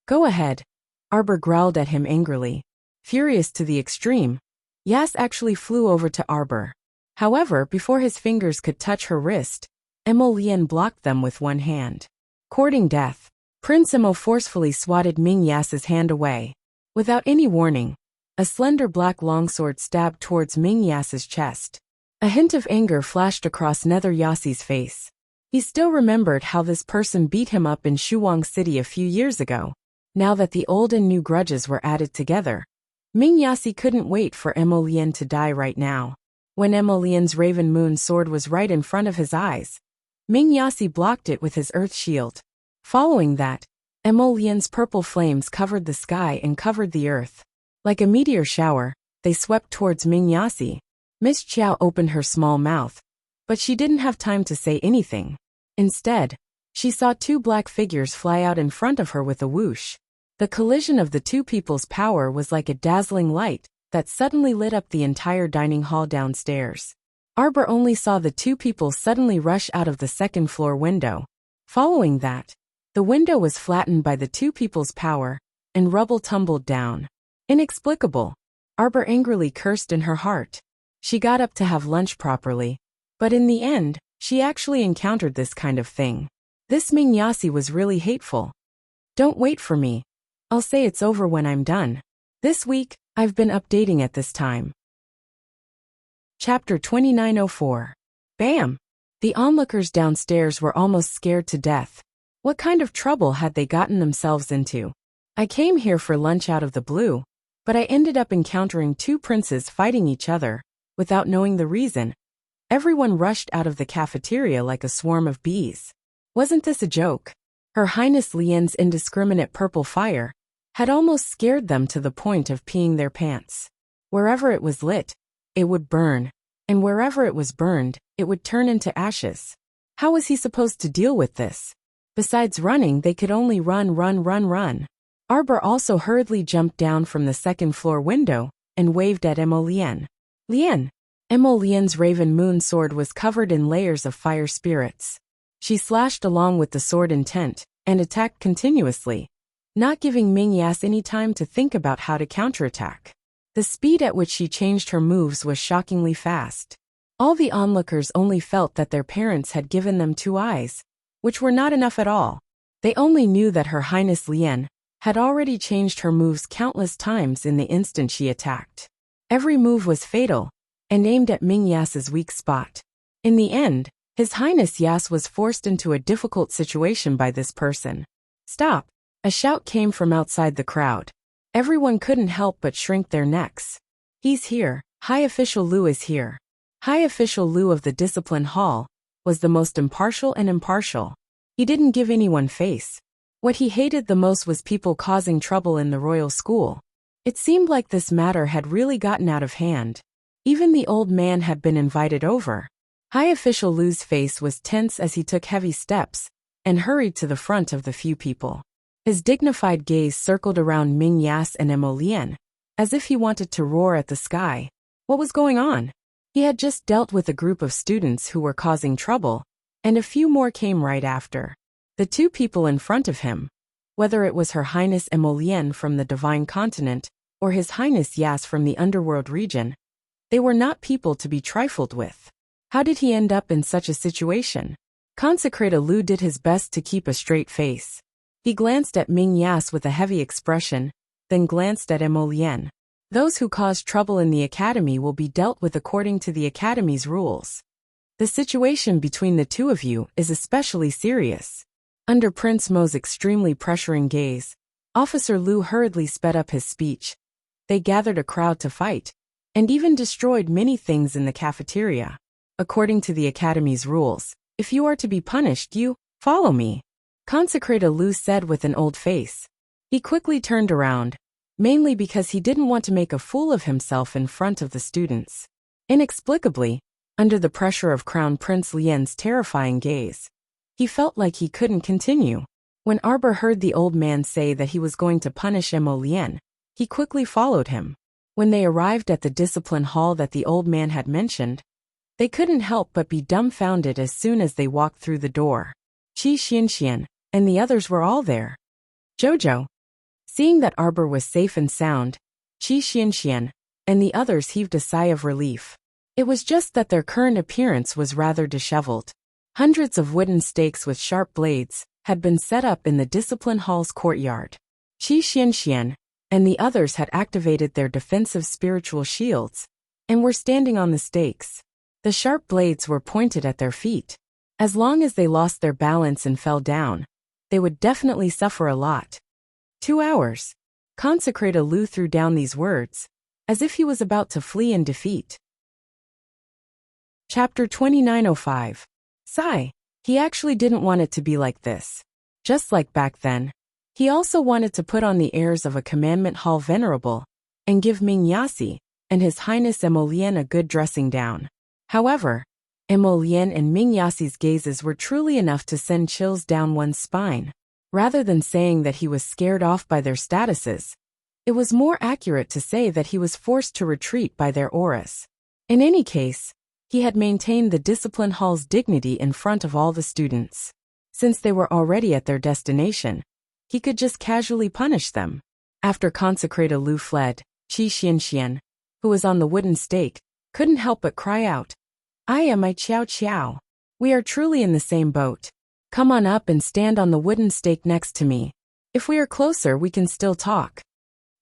Go ahead. Arbor growled at him angrily. Furious to the extreme, Yas actually flew over to Arbor. However, before his fingers could touch her wrist, Emolien blocked them with one hand. Courting death, Prince Emo forcefully swatted Ming Yas's hand away. Without any warning, a slender black longsword stabbed towards Ming Yas's chest. A hint of anger flashed across Nether Yasi's face. He still remembered how this person beat him up in Shuang City a few years ago. Now that the old and new grudges were added together, Ming Yasi couldn't wait for Emolien to die right now. When Emolien's Raven Moon sword was right in front of his eyes, Ming Yasi blocked it with his earth shield. Following that, Emolien's purple flames covered the sky and covered the earth. Like a meteor shower, they swept towards Ming Yasi. Miss Chiao opened her small mouth, but she didn't have time to say anything. Instead, she saw two black figures fly out in front of her with a whoosh. The collision of the two people's power was like a dazzling light that suddenly lit up the entire dining hall downstairs. Arbor only saw the two people suddenly rush out of the second-floor window. Following that, the window was flattened by the two people's power, and rubble tumbled down. Inexplicable. Arbor angrily cursed in her heart. She got up to have lunch properly, but in the end, she actually encountered this kind of thing. This Ming Yasi was really hateful. Don't wait for me. I'll say it's over when I'm done. This week, I've been updating at this time. Chapter 2904. Bam! The onlookers downstairs were almost scared to death What kind of trouble had they gotten themselves into? I came here for lunch out of the blue, but I ended up encountering two princes fighting each other, without knowing the reason. Everyone rushed out of the cafeteria like a swarm of bees. Wasn't this a joke? Her Highness Lien's indiscriminate purple fire had almost scared them to the point of peeing their pants. Wherever it was lit, it would burn, and wherever it was burned, it would turn into ashes. How was he supposed to deal with this? Besides running, they could only run. Arbor also hurriedly jumped down from the second-floor window and waved at Emolien. Emolien's Raven Moon sword was covered in layers of fire spirits. She slashed along with the sword intent and attacked continuously, not giving Mingyas any time to think about how to counterattack. The speed at which she changed her moves was shockingly fast. All the onlookers only felt that their parents had given them two eyes, which were not enough at all. They only knew that Her Highness Lien had already changed her moves countless times in the instant she attacked. Every move was fatal and aimed at Mingyas's weak spot. In the end, His Highness Yas was forced into a difficult situation by this person. "Stop!" A shout came from outside the crowd. Everyone couldn't help but shrink their necks. "He's here. High Official Lu is here." High Official Lu of the Discipline Hall was the most impartial. He didn't give anyone face. What he hated the most was people causing trouble in the royal school. It seemed like this matter had really gotten out of hand. Even the old man had been invited over. High Official Lu's face was tense as he took heavy steps and hurried to the front of the few people. His dignified gaze circled around Mingyas and Emolien, as if he wanted to roar at the sky. What was going on? He had just dealt with a group of students who were causing trouble, and a few more came right after. The two people in front of him, whether it was Her Highness Emolien from the Divine Continent or His Highness Yas from the Underworld region, they were not people to be trifled with. How did he end up in such a situation? Consecrator Lu did his best to keep a straight face. He glanced at Mingyas with a heavy expression, then glanced at Emolien. "Those who cause trouble in the academy will be dealt with according to the academy's rules. The situation between the two of you is especially serious." Under Prince Mo's extremely pressuring gaze, Officer Lu hurriedly sped up his speech. They gathered a crowd to fight, and even destroyed many things in the cafeteria. According to the academy's rules, if you are to be punished, you follow me. Consecrator Lu said with an old face. He quickly turned around, mainly because he didn't want to make a fool of himself in front of the students. Inexplicably, under the pressure of Crown Prince Lien's terrifying gaze, he felt like he couldn't continue. When Arbor heard the old man say that he was going to punish Emolien, he quickly followed him. When they arrived at the discipline hall that the old man had mentioned, they couldn't help but be dumbfounded as soon as they walked through the door. Qi Xianxian and the others were all there. Jojo. Seeing that Arbor was safe and sound, Qi Xianxian and the others heaved a sigh of relief. It was just that their current appearance was rather disheveled. Hundreds of wooden stakes with sharp blades had been set up in the discipline hall's courtyard. Qi Xianxian and the others had activated their defensive spiritual shields and were standing on the stakes. The sharp blades were pointed at their feet. As long as they lost their balance and fell down, they would definitely suffer a lot. 2 hours. Consecrator Lu threw down these words, as if he was about to flee in defeat. Chapter 2905. Sigh. He actually didn't want it to be like this. Just like back then, he also wanted to put on the airs of a commandment hall venerable and give Mingyasi and His Highness Emolien a good dressing down. However, Emolien and Mingyasi's gazes were truly enough to send chills down one's spine. Rather than saying that he was scared off by their statuses, it was more accurate to say that he was forced to retreat by their auras. In any case, he had maintained the discipline hall's dignity in front of all the students. Since they were already at their destination, he could just casually punish them. After Consecrator Lu fled, Qi Xianxian, who was on the wooden stake, couldn't help but cry out, "I am my Qiao Qiao. We are truly in the same boat. Come on up and stand on the wooden stake next to me. If we are closer, we can still talk."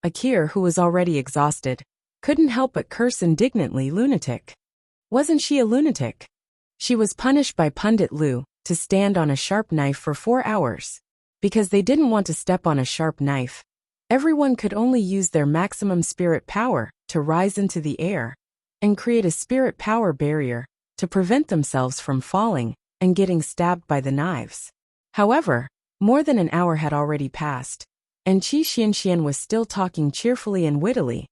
Akir, who was already exhausted, couldn't help but curse indignantly, "Lunatic." Wasn't she a lunatic? She was punished by Pundit Lu to stand on a sharp knife for 4 hours. Because they didn't want to step on a sharp knife, everyone could only use their maximum spirit power to rise into the air and create a spirit power barrier to prevent themselves from falling and getting stabbed by the knives. However, more than an hour had already passed, and Qi Xianxian was still talking cheerfully and wittily,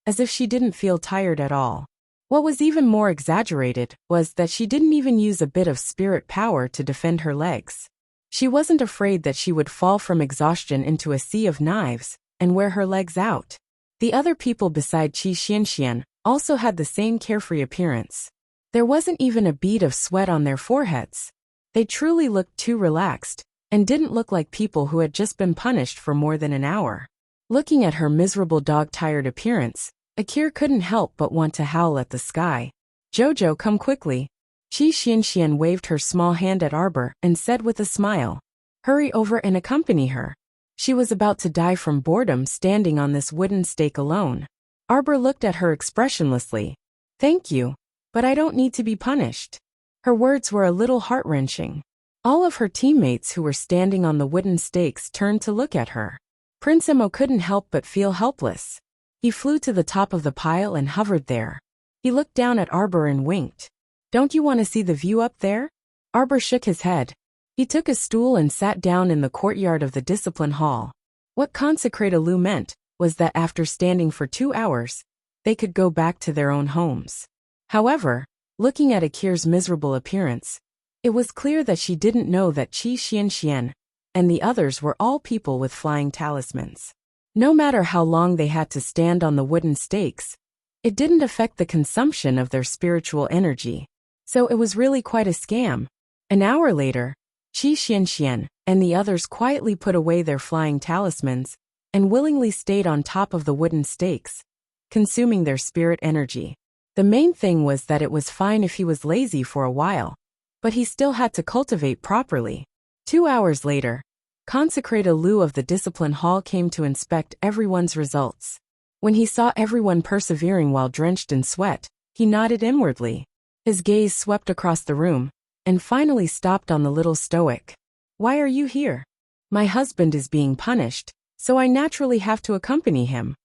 as if she didn't feel tired at all. What was even more exaggerated was that she didn't even use a bit of spirit power to defend her legs. She wasn't afraid that she would fall from exhaustion into a sea of knives and wear her legs out. The other people beside Qi Xianxian also had the same carefree appearance. There wasn't even a bead of sweat on their foreheads. They truly looked too relaxed and didn't look like people who had just been punished for more than an hour. Looking at her miserable dog-tired appearance, Akir couldn't help but want to howl at the sky. "Jojo, come quickly." Qi Xianxian waved her small hand at Arbor and said with a smile, "Hurry over and accompany her." She was about to die from boredom standing on this wooden stake alone. Arbor looked at her expressionlessly. "Thank you, but I don't need to be punished." Her words were a little heart-wrenching. All of her teammates who were standing on the wooden stakes turned to look at her. Prince Emo couldn't help but feel helpless. He flew to the top of the pile and hovered there. He looked down at Arbor and winked. "Don't you want to see the view up there?" Arbor shook his head. He took a stool and sat down in the courtyard of the discipline hall. What Consecrate Lu meant was that after standing for 2 hours, they could go back to their own homes. However, looking at Akir's miserable appearance, it was clear that she didn't know that Qi Xianxian and the others were all people with flying talismans. No matter how long they had to stand on the wooden stakes, it didn't affect the consumption of their spiritual energy. So it was really quite a scam. An hour later, Qi Xianxian and the others quietly put away their flying talismans and willingly stayed on top of the wooden stakes, consuming their spirit energy. The main thing was that it was fine if he was lazy for a while, but he still had to cultivate properly. 2 hours later, Consecrate Lu of the Discipline Hall came to inspect everyone's results. When he saw everyone persevering while drenched in sweat, he nodded inwardly. His gaze swept across the room, and finally stopped on the little stoic. "Why are you here?" "My husband is being punished, so I naturally have to accompany him,"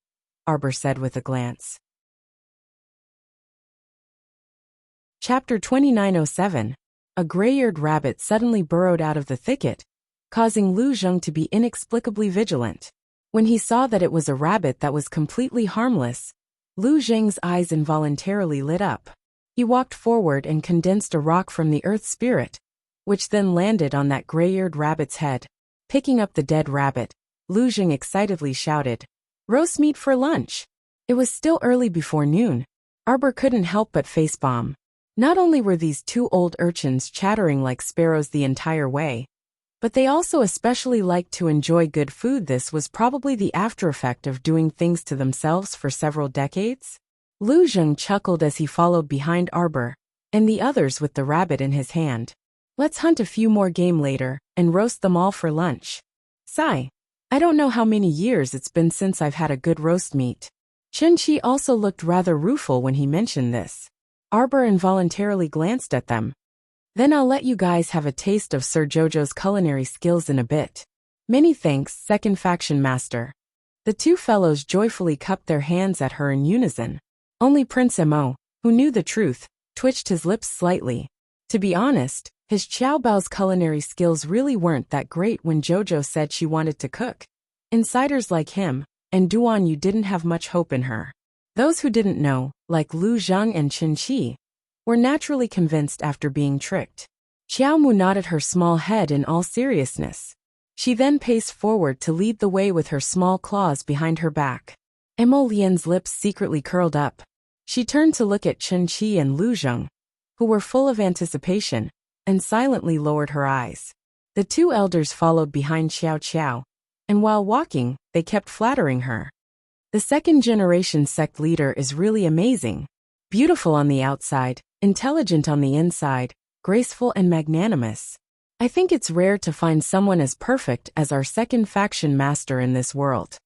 Arbor said with a glance. Chapter 2907. A gray-eared rabbit suddenly burrowed out of the thicket, causing Lu Zheng to be inexplicably vigilant. When he saw that it was a rabbit that was completely harmless, Lu Zheng's eyes involuntarily lit up. He walked forward and condensed a rock from the earth spirit, which then landed on that gray-eared rabbit's head. Picking up the dead rabbit, Lu Zheng excitedly shouted, "Roast meat for lunch!" It was still early before noon. Arbor couldn't help but facepalm. Not only were these 2 old urchins chattering like sparrows the entire way, but they also especially liked to enjoy good food. This was probably the aftereffect of doing things to themselves for several decades. Lu Zheng chuckled as he followed behind Arbor and the others with the rabbit in his hand. "Let's hunt a few more game later and roast them all for lunch." Sigh. I don't know how many years it's been since I've had a good roast meat. Chen Qi also looked rather rueful when he mentioned this. Arbor involuntarily glanced at them. "Then I'll let you guys have a taste of Sir Jojo's culinary skills in a bit." "Many thanks, Second Faction Master." The 2 fellows joyfully cupped their hands at her in unison. Only Prince Emo, who knew the truth, twitched his lips slightly. To be honest, his Xiaobao's culinary skills really weren't that great when Jojo said she wanted to cook. Insiders like him and Duan Yu didn't have much hope in her. Those who didn't know, like Lu Zheng and Chen Qi, were naturally convinced after being tricked. Xiao Mu nodded her small head in all seriousness. She then paced forward to lead the way with her small claws behind her back. Emo Lian's lips secretly curled up. She turned to look at Chen Qi and Lu Zheng, who were full of anticipation, and silently lowered her eyes. The 2 elders followed behind Xiao Qiao, and while walking, they kept flattering her. "The second-generation sect leader is really amazing. Beautiful on the outside, intelligent on the inside, graceful and magnanimous. I think it's rare to find someone as perfect as our Second Faction Master in this world."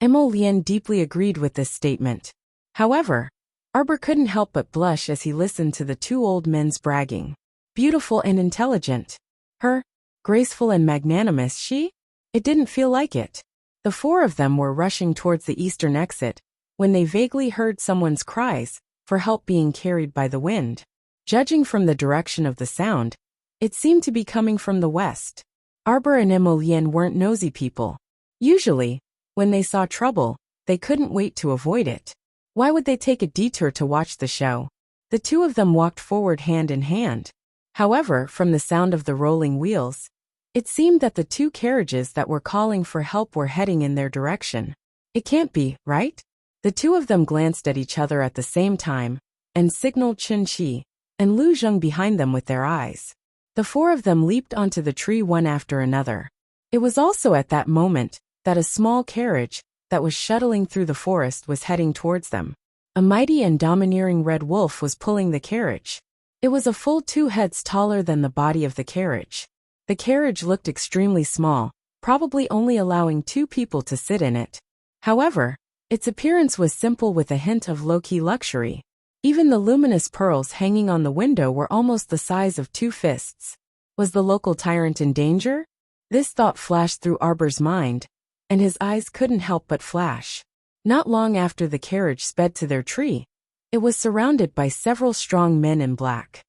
Emo Lian deeply agreed with this statement. However, Arbor couldn't help but blush as he listened to the 2 old men's bragging. Beautiful and intelligent. Her, graceful and magnanimous she? It didn't feel like it. The four of them were rushing towards the eastern exit, when they vaguely heard someone's cries for help being carried by the wind. Judging from the direction of the sound, it seemed to be coming from the west. Arbor and Emolien weren't nosy people. Usually, when they saw trouble, they couldn't wait to avoid it. Why would they take a detour to watch the show? The two of them walked forward hand in hand. However, from the sound of the rolling wheels, it seemed that the two carriages that were calling for help were heading in their direction. It can't be, right? The two of them glanced at each other at the same time, and signaled Chen Qi and Lu Zheng behind them with their eyes. The four of them leaped onto the tree one after another. It was also at that moment that a small carriage that was shuttling through the forest was heading towards them. A mighty and domineering red wolf was pulling the carriage. It was a full 2 heads taller than the body of the carriage. The carriage looked extremely small, probably only allowing 2 people to sit in it. However, its appearance was simple with a hint of low-key luxury. Even the luminous pearls hanging on the window were almost the size of 2 fists. Was the local tyrant in danger? This thought flashed through Arbor's mind, and his eyes couldn't help but flash. Not long after the carriage sped to their tree, it was surrounded by several strong men in black.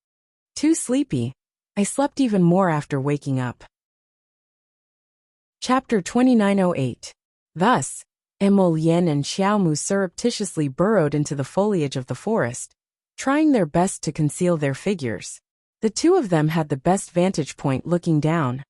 Too sleepy, I slept even more after waking up. Chapter 2908. Thus, Emolien and Xiaomu surreptitiously burrowed into the foliage of the forest, trying their best to conceal their figures. The two of them had the best vantage point looking down.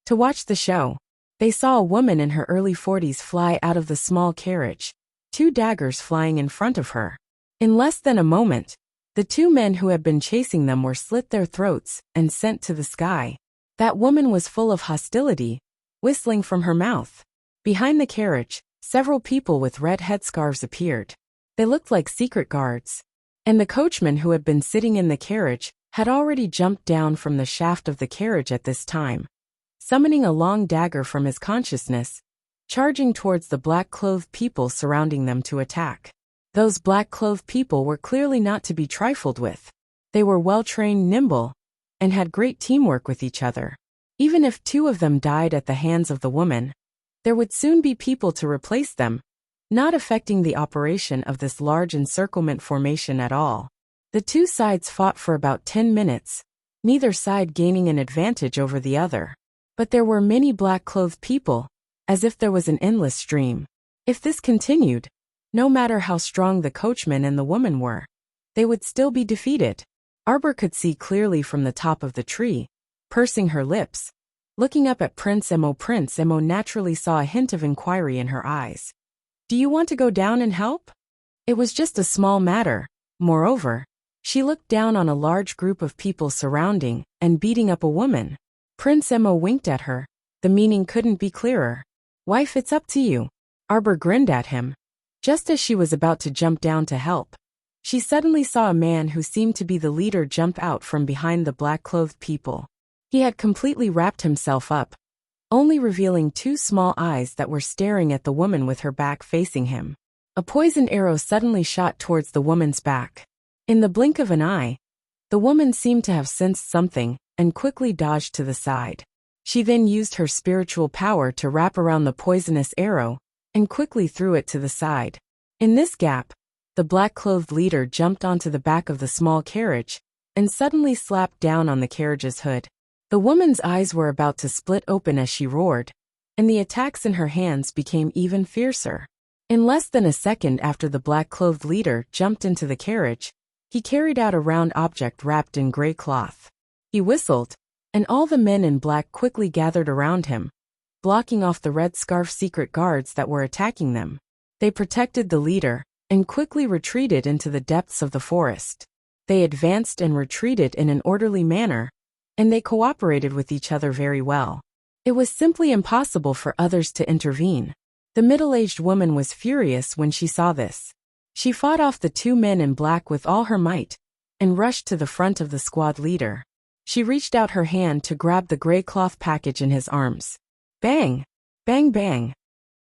To watch the show, they saw a woman in her early 40s fly out of the small carriage, 2 daggers flying in front of her. In less than a moment, the 2 men who had been chasing them were slit their throats and sent to the sky. That woman was full of hostility, whistling from her mouth. Behind the carriage, several people with red headscarves appeared. They looked like secret guards. And the coachman who had been sitting in the carriage had already jumped down from the shaft of the carriage at this time, summoning a long dagger from his consciousness, charging towards the black-clothed people surrounding them to attack. Those black-clothed people were clearly not to be trifled with. They were well-trained, nimble, and had great teamwork with each other. Even if 2 of them died at the hands of the woman, there would soon be people to replace them, not affecting the operation of this large encirclement formation at all. The 2 sides fought for about 10 minutes, neither side gaining an advantage over the other. But there were many black-clothed people, as if there was an endless stream. If this continued, no matter how strong the coachman and the woman were, they would still be defeated. Arbor could see clearly from the top of the tree, pursing her lips. Looking up at Prince Emo naturally saw a hint of inquiry in her eyes. Do you want to go down and help? It was just a small matter. Moreover, she looked down on a large group of people surrounding and beating up a woman. Prince Emo winked at her. The meaning couldn't be clearer. Wife, it's up to you. Arbor grinned at him. Just as she was about to jump down to help, she suddenly saw a man who seemed to be the leader jump out from behind the black-clothed people. He had completely wrapped himself up, only revealing 2 small eyes that were staring at the woman with her back facing him. A poisoned arrow suddenly shot towards the woman's back. In the blink of an eye, the woman seemed to have sensed something and quickly dodged to the side. She then used her spiritual power to wrap around the poisonous arrow and quickly threw it to the side. In this gap, the black-clothed leader jumped onto the back of the small carriage and suddenly slapped down on the carriage's hood. The woman's eyes were about to split open as she roared, and the attacks in her hands became even fiercer. In less than a second after the black-clothed leader jumped into the carriage, he carried out a round object wrapped in gray cloth. He whistled, and all the men in black quickly gathered around him, blocking off the red scarf secret guards that were attacking them. They protected the leader and quickly retreated into the depths of the forest. They advanced and retreated in an orderly manner, and they cooperated with each other very well. It was simply impossible for others to intervene. The middle-aged woman was furious when she saw this. She fought off the 2 men in black with all her might and rushed to the front of the squad leader. She reached out her hand to grab the gray cloth package in his arms. Bang! Bang bang!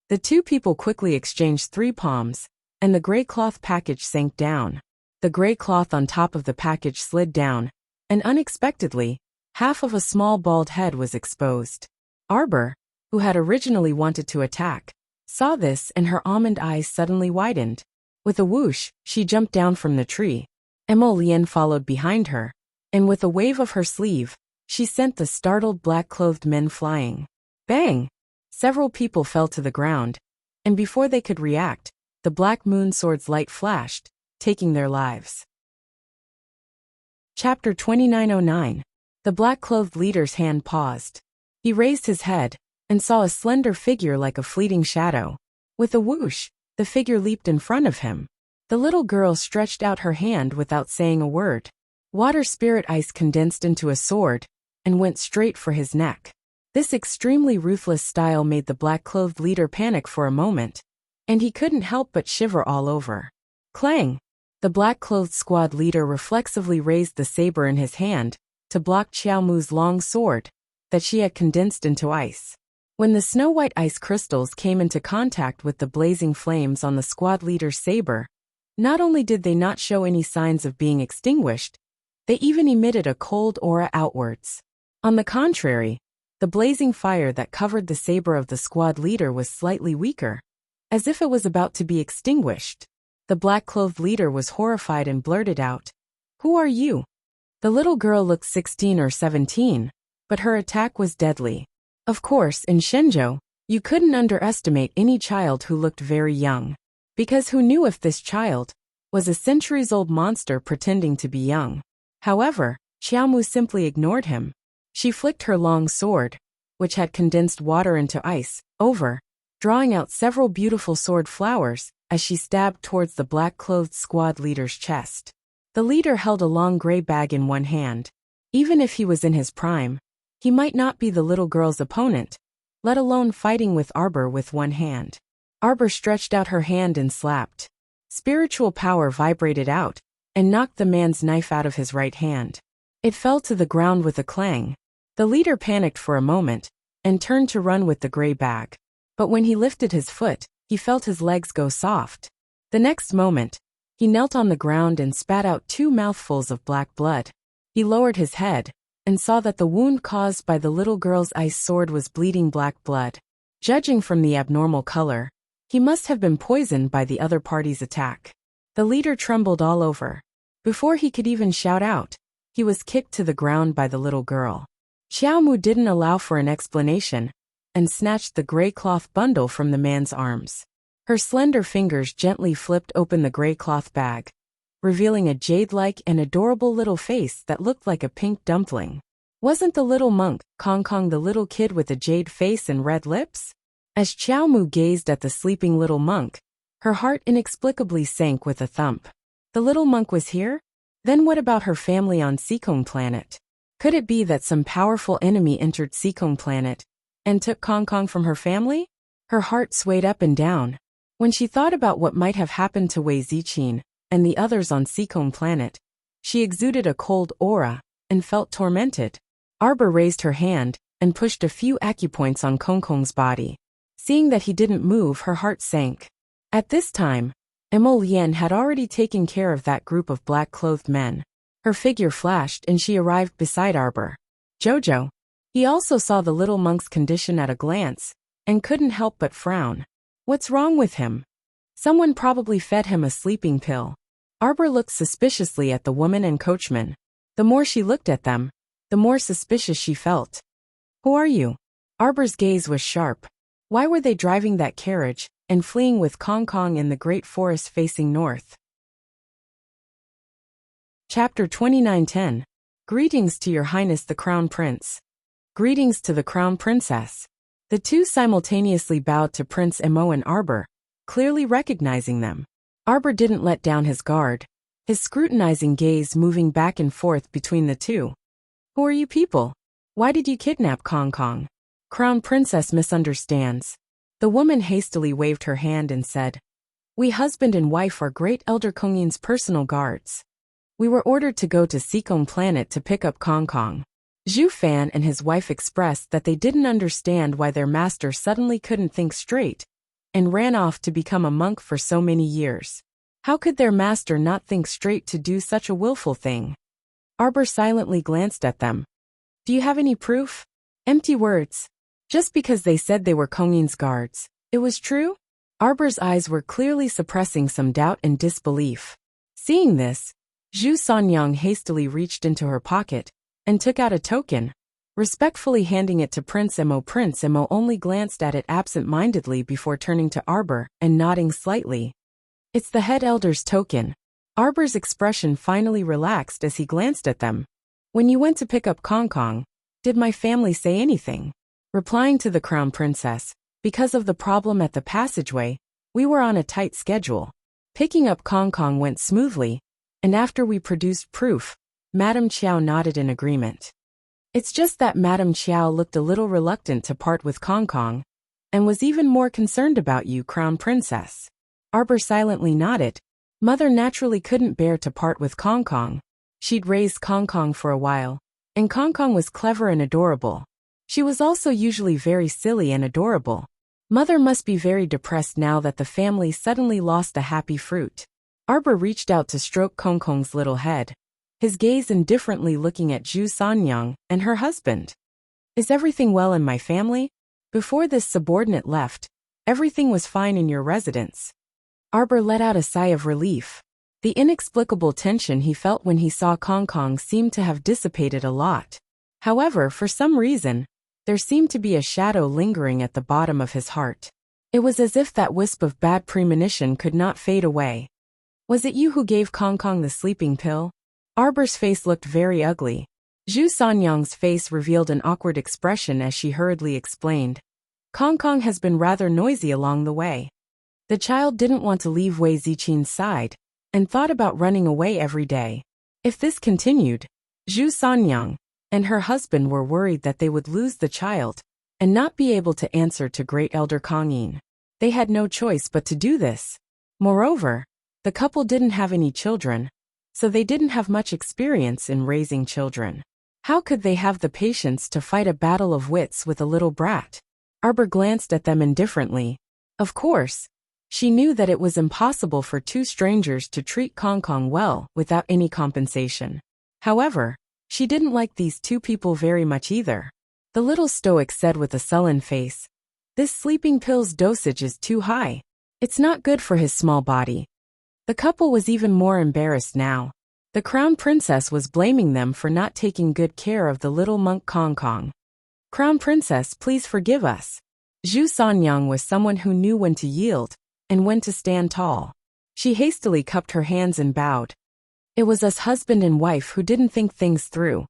The 2 people quickly exchanged 3 palms, and the gray cloth package sank down. The gray cloth on top of the package slid down, and unexpectedly, Half of a small bald head was exposed. Arbor, who had originally wanted to attack, saw this and her almond eyes suddenly widened. With a whoosh, she jumped down from the tree. Emolien followed behind her, and with a wave of her sleeve, she sent the startled black-clothed men flying. Bang! Several people fell to the ground, and before they could react, the Black Moon Sword's light flashed, taking their lives. Chapter 2909. The black-clothed leader's hand paused. He raised his head, and saw a slender figure like a fleeting shadow. With a whoosh, the figure leaped in front of him. The little girl stretched out her hand without saying a word. Water spirit ice condensed into a sword, and went straight for his neck. This extremely ruthless style made the black-clothed leader panic for a moment, and he couldn't help but shiver all over. Clang! The black-clothed squad leader reflexively raised the saber in his hand to block Xiaomu's long sword that she had condensed into ice. When the snow-white ice crystals came into contact with the blazing flames on the squad leader's saber, not only did they not show any signs of being extinguished, they even emitted a cold aura outwards. On the contrary, the blazing fire that covered the saber of the squad leader was slightly weaker, as if it was about to be extinguished. The black-clothed leader was horrified and blurted out, "Who are you?" The little girl looked 16 or 17, but her attack was deadly. Of course, in Shenzhou, you couldn't underestimate any child who looked very young, because who knew if this child was a centuries-old monster pretending to be young. However, Xiaomu simply ignored him. She flicked her long sword, which had condensed water into ice, over, drawing out several beautiful sword flowers as she stabbed towards the black-clothed squad leader's chest. The leader held a long gray bag in one hand. Even if he was in his prime, he might not be the little girl's opponent, let alone fighting with Arbor with one hand. Arbor stretched out her hand and slapped. Spiritual power vibrated out and knocked the man's knife out of his right hand. It fell to the ground with a clang. The leader panicked for a moment and turned to run with the gray bag. But when he lifted his foot, he felt his legs go soft. The next moment, he knelt on the ground and spat out 2 mouthfuls of black blood. He lowered his head and saw that the wound caused by the little girl's ice sword was bleeding black blood. Judging from the abnormal color, he must have been poisoned by the other party's attack. The leader trembled all over. Before he could even shout out, he was kicked to the ground by the little girl. Xiaomu didn't allow for an explanation and snatched the gray cloth bundle from the man's arms. Her slender fingers gently flipped open the gray cloth bag, revealing a jade-like and adorable little face that looked like a pink dumpling. Wasn't the little monk, Kong Kong, the little kid with a jade face and red lips? As Xiaomu gazed at the sleeping little monk, her heart inexplicably sank with a thump. The little monk was here? Then what about her family on Seekong Planet? Could it be that some powerful enemy entered Seekong Planet and took Kong Kong from her family? Her heart swayed up and down. When she thought about what might have happened to Wei Ziqin and the others on Seekong Planet, she exuded a cold aura and felt tormented. Arbor raised her hand and pushed a few acupoints on Kong Kong's body. Seeing that he didn't move, her heart sank. At this time, Emolien had already taken care of that group of black-clothed men. Her figure flashed and she arrived beside Arbor. Jojo. He also saw the little monk's condition at a glance and couldn't help but frown. What's wrong with him? Someone probably fed him a sleeping pill. Arbor looked suspiciously at the woman and coachman. The more she looked at them, the more suspicious she felt. Who are you? Arbor's gaze was sharp. Why were they driving that carriage and fleeing with Kong Kong in the great forest facing north? Chapter 2910. Greetings to Your Highness the Crown Prince. Greetings to the Crown Princess. The two simultaneously bowed to Prince Emo and Arbor, clearly recognizing them. Arbor didn't let down his guard, his scrutinizing gaze moving back and forth between the two. Who are you people? Why did you kidnap Kong Kong? Crown Princess misunderstands. The woman hastily waved her hand and said, We husband and wife are Great Elder Kongyin's personal guards. We were ordered to go to Seekong Planet to pick up Kong Kong. Zhu Fan and his wife expressed that they didn't understand why their master suddenly couldn't think straight and ran off to become a monk for so many years. How could their master not think straight to do such a willful thing? Arbor silently glanced at them. Do you have any proof? Empty words. Just because they said they were Kongin's guards, it was true? Arbor's eyes were clearly suppressing some doubt and disbelief. Seeing this, Zhu Sanyang hastily reached into her pocket and took out a token, respectfully handing it to Prince Emo. Prince Emo only glanced at it absent-mindedly before turning to Arbor and nodding slightly. It's the head elder's token. Arbor's expression finally relaxed as he glanced at them. When you went to pick up Kong Kong, did my family say anything? Replying to the Crown Princess, because of the problem at the passageway, we were on a tight schedule. Picking up Kong Kong went smoothly, and after we produced proof, Madame Qiao nodded in agreement. It's just that Madame Qiao looked a little reluctant to part with Kong Kong, and was even more concerned about you, Crown Princess. Arbor silently nodded. Mother naturally couldn't bear to part with Kong Kong. She'd raised Kong Kong for a while, and Kong Kong was clever and adorable. She was also usually very silly and adorable. Mother must be very depressed now that the family suddenly lost a happy fruit. Arbor reached out to stroke Kong Kong's little head, his gaze indifferently looking at Zhu Sanyang and her husband. Is everything well in my family? Before this subordinate left, everything was fine in your residence. Arbor let out a sigh of relief. The inexplicable tension he felt when he saw Kong Kong seemed to have dissipated a lot. However, for some reason, there seemed to be a shadow lingering at the bottom of his heart. It was as if that wisp of bad premonition could not fade away. Was it you who gave Kong Kong the sleeping pill? Arbor's face looked very ugly. Zhu Sanyang's face revealed an awkward expression as she hurriedly explained. Kong Kong has been rather noisy along the way. The child didn't want to leave Wei Zichin's side, and thought about running away every day. If this continued, Zhu Sanyang and her husband were worried that they would lose the child and not be able to answer to Great Elder Kongyin. They had no choice but to do this. Moreover, the couple didn't have any children, so they didn't have much experience in raising children. How could they have the patience to fight a battle of wits with a little brat? Arbor glanced at them indifferently. Of course, she knew that it was impossible for two strangers to treat Kong Kong well without any compensation. However, she didn't like these two people very much either. The little stoic said with a sullen face, "This sleeping pill's dosage is too high. It's not good for his small body." The couple was even more embarrassed now. The Crown Princess was blaming them for not taking good care of the little monk Kong Kong. "Crown Princess, please forgive us." Zhu Sanyang was someone who knew when to yield and when to stand tall. She hastily cupped her hands and bowed. It was us husband and wife who didn't think things through.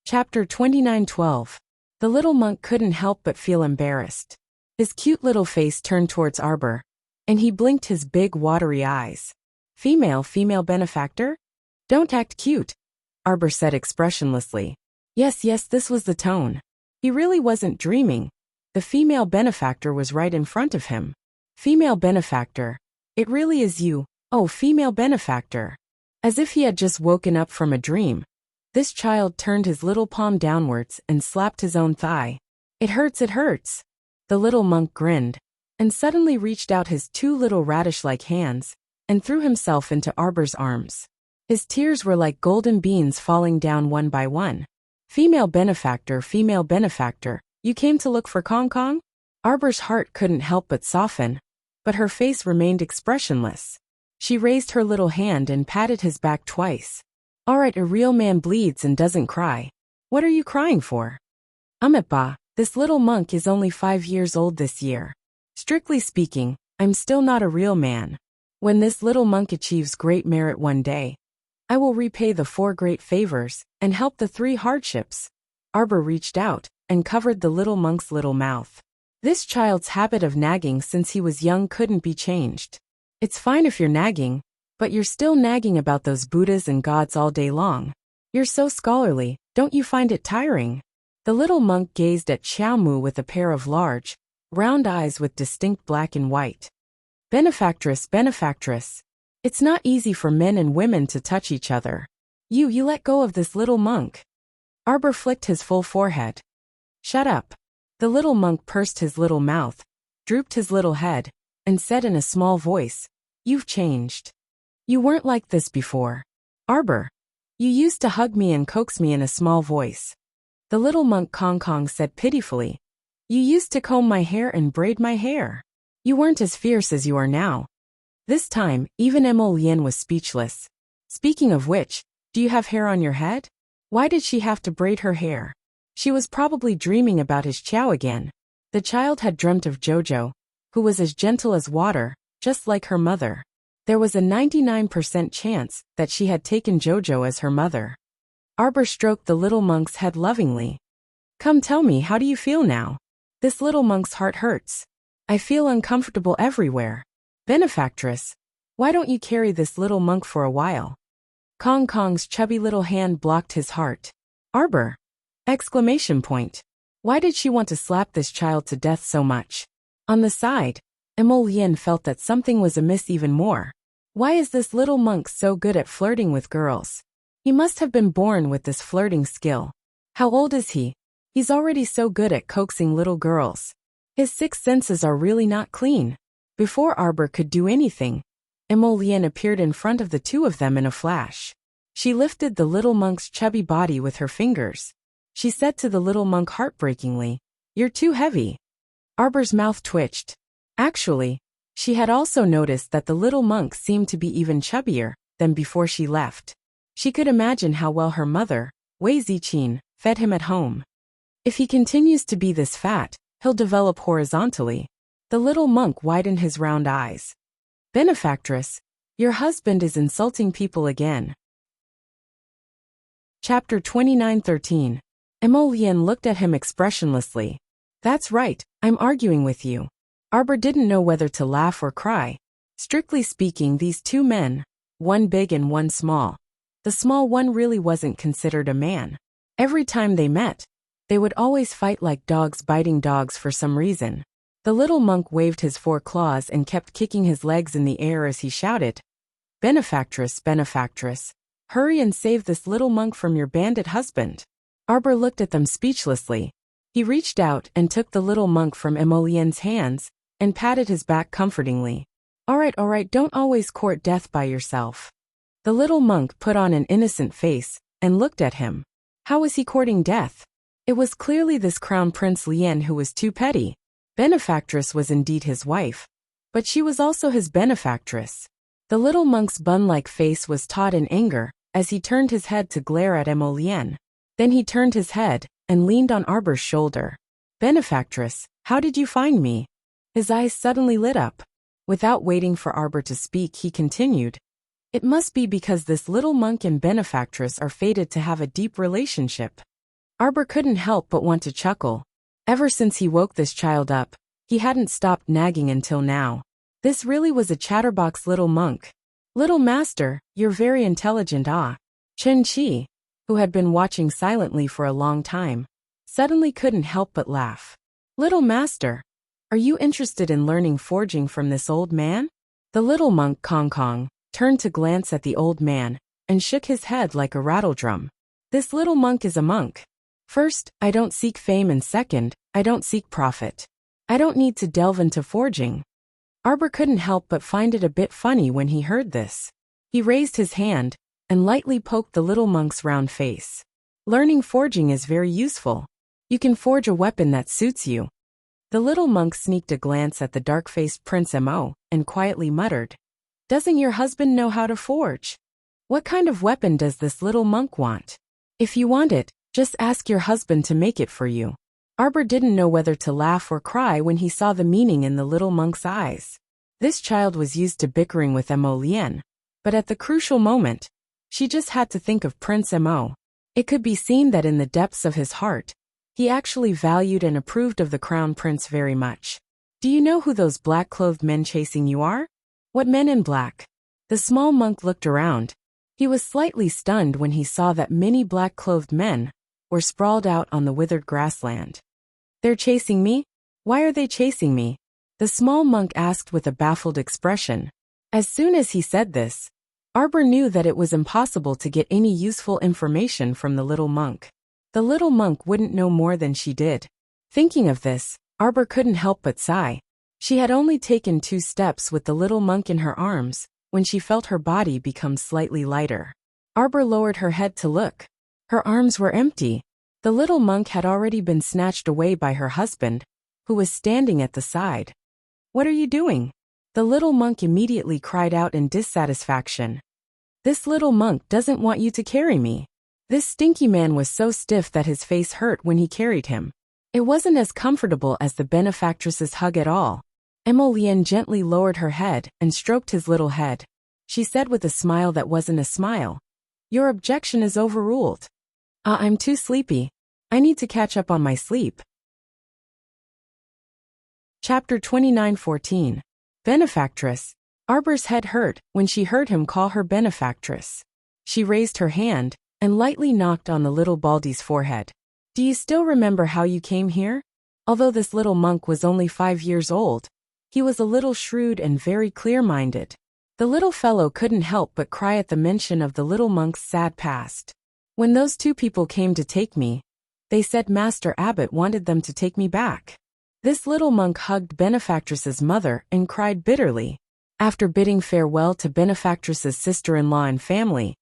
Chapter 29:12. The little monk couldn't help but feel embarrassed. His cute little face turned towards Arbor, and he blinked his big watery eyes. Female benefactor? Don't act cute, Arbor said expressionlessly. Yes, this was the tone. He really wasn't dreaming. The female benefactor was right in front of him. Female benefactor. It really is you, oh female benefactor. As if he had just woken up from a dream, this child turned his little palm downwards and slapped his own thigh. It hurts. The little monk grinned, and suddenly reached out his two little radish-like hands, and threw himself into Arbor's arms. His tears were like golden beans falling down one by one. Female benefactor, you came to look for Kong Kong? Arbor's heart couldn't help but soften, but her face remained expressionless. She raised her little hand and patted his back twice. All right, a real man bleeds and doesn't cry. What are you crying for? Ba, this little monk is only 5 years old this year. Strictly speaking, I'm still not a real man. When this little monk achieves great merit one day, I will repay the 4 great favors and help the 3 hardships. Arbor reached out and covered the little monk's little mouth. This child's habit of nagging since he was young couldn't be changed. It's fine if you're nagging, but you're still nagging about those Buddhas and gods all day long. You're so scholarly, don't you find it tiring? The little monk gazed at Xiaomu with a pair of large, round eyes with distinct black and white. Benefactress. It's not easy for men and women to touch each other. You let go of this little monk. Arbor flicked his full forehead. Shut up. The little monk pursed his little mouth, drooped his little head, and said in a small voice, You've changed. You weren't like this before. Arbor. You used to hug me and coax me in a small voice. The little monk Kong Kong said pitifully. You used to comb my hair and braid my hair. You weren't as fierce as you are now. This time, even Emolien was speechless. Speaking of which, do you have hair on your head? Why did she have to braid her hair? She was probably dreaming about his chow again. The child had dreamt of Jojo, who was as gentle as water, just like her mother. There was a 99% chance that she had taken Jojo as her mother. Arbor stroked the little monk's head lovingly. Come tell me, how do you feel now? This little monk's heart hurts. I feel uncomfortable everywhere. Benefactress, why don't you carry this little monk for a while? Kong Kong's chubby little hand blocked his heart. Arbor! Exclamation point. Why did she want to slap this child to death so much? On the side, Emolien felt that something was amiss even more. Why is this little monk so good at flirting with girls? He must have been born with this flirting skill. How old is he? He's already so good at coaxing little girls. His six senses are really not clean. Before Arbor could do anything, Emolien appeared in front of the two of them in a flash. She lifted the little monk's chubby body with her fingers. She said to the little monk heartbreakingly, You're too heavy. Arbor's mouth twitched. Actually, she had also noticed that the little monk seemed to be even chubbier than before she left. She could imagine how well her mother, Wei Ziqin, fed him at home. If he continues to be this fat, he'll develop horizontally. The little monk widened his round eyes. Benefactress, your husband is insulting people again. Chapter 29:13. Emolien looked at him expressionlessly. That's right, I'm arguing with you. Arbor didn't know whether to laugh or cry. Strictly speaking, these two men, one big and one small. The small one really wasn't considered a man. Every time they met, they would always fight like dogs biting dogs for some reason. The little monk waved his four claws and kept kicking his legs in the air as he shouted, Benefactress, benefactress, hurry and save this little monk from your bandit husband. Arbor looked at them speechlessly. He reached out and took the little monk from Emolien's hands and patted his back comfortingly. All right, don't always court death by yourself. The little monk put on an innocent face and looked at him. How was he courting death? It was clearly this Crown Prince Lien who was too petty. Benefactress was indeed his wife, but she was also his benefactress. The little monk's bun-like face was taut in anger as he turned his head to glare at Emolien. Then he turned his head and leaned on Arbor's shoulder. Benefactress, how did you find me? His eyes suddenly lit up. Without waiting for Arbor to speak, he continued. It must be because this little monk and benefactress are fated to have a deep relationship. Arbor couldn't help but want to chuckle. Ever since he woke this child up, he hadn't stopped nagging until now. This really was a chatterbox little monk. Little master, you're very intelligent, ah. Chen Qi, who had been watching silently for a long time, suddenly couldn't help but laugh. Little master, are you interested in learning forging from this old man? The little monk Kong Kong turned to glance at the old man and shook his head like a rattledrum. This little monk is a monk. First, I don't seek fame, and second, I don't seek profit. I don't need to delve into forging. Arbor couldn't help but find it a bit funny when he heard this. He raised his hand and lightly poked the little monk's round face. Learning forging is very useful. You can forge a weapon that suits you. The little monk sneaked a glance at the dark-faced Prince Mo and quietly muttered, Doesn't your husband know how to forge? What kind of weapon does this little monk want? If you want it, just ask your husband to make it for you. Arbor didn't know whether to laugh or cry when he saw the meaning in the little monk's eyes. This child was used to bickering with Emolien, but at the crucial moment, she just had to think of Prince Mo. It could be seen that in the depths of his heart, he actually valued and approved of the Crown Prince very much. Do you know who those black-clothed men chasing you are? What men in black? The small monk looked around. He was slightly stunned when he saw that many black-clothed men were sprawled out on the withered grassland. They're chasing me? Why are they chasing me? The small monk asked with a baffled expression. As soon as he said this, Arbor knew that it was impossible to get any useful information from the little monk. The little monk wouldn't know more than she did. Thinking of this, Arbor couldn't help but sigh. She had only taken 2 steps with the little monk in her arms when she felt her body become slightly lighter. Arbor lowered her head to look. Her arms were empty. The little monk had already been snatched away by her husband, who was standing at the side. "What are you doing?" The little monk immediately cried out in dissatisfaction. "This little monk doesn't want you to carry me." This stinky man was so stiff that his face hurt when he carried him. It wasn't as comfortable as the benefactress's hug at all. Emolienne gently lowered her head and stroked his little head. She said with a smile that wasn't a smile, "Your objection is overruled." I'm too sleepy. I need to catch up on my sleep." Chapter 29:14. Benefactress. Arbor's head hurt when she heard him call her benefactress. She raised her hand and lightly knocked on the little Baldy's forehead. "Do you still remember how you came here?" Although this little monk was only 5 years old, he was a little shrewd and very clear-minded. The little fellow couldn't help but cry at the mention of the little monk's sad past. "When those 2 people came to take me, they said Master Abbot wanted them to take me back." This little monk hugged benefactress's mother and cried bitterly. After bidding farewell to benefactress's sister-in-law and family,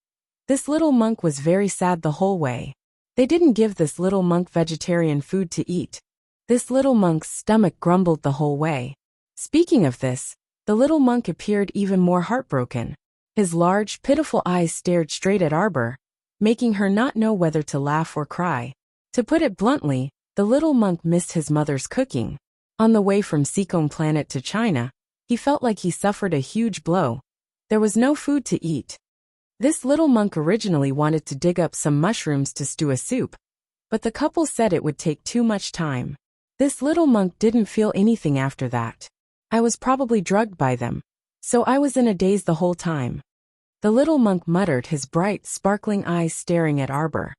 this little monk was very sad the whole way. They didn't give this little monk vegetarian food to eat. This little monk's stomach grumbled the whole way. Speaking of this, the little monk appeared even more heartbroken. His large, pitiful eyes stared straight at Arbor, making her not know whether to laugh or cry. To put it bluntly, the little monk missed his mother's cooking. On the way from Seacombe Planet to China, he felt like he suffered a huge blow. There was no food to eat. This little monk originally wanted to dig up some mushrooms to stew a soup, but the couple said it would take too much time. This little monk didn't feel anything after that. "I was probably drugged by them, so I was in a daze the whole time." The little monk muttered, his bright, sparkling eyes staring at Arbor.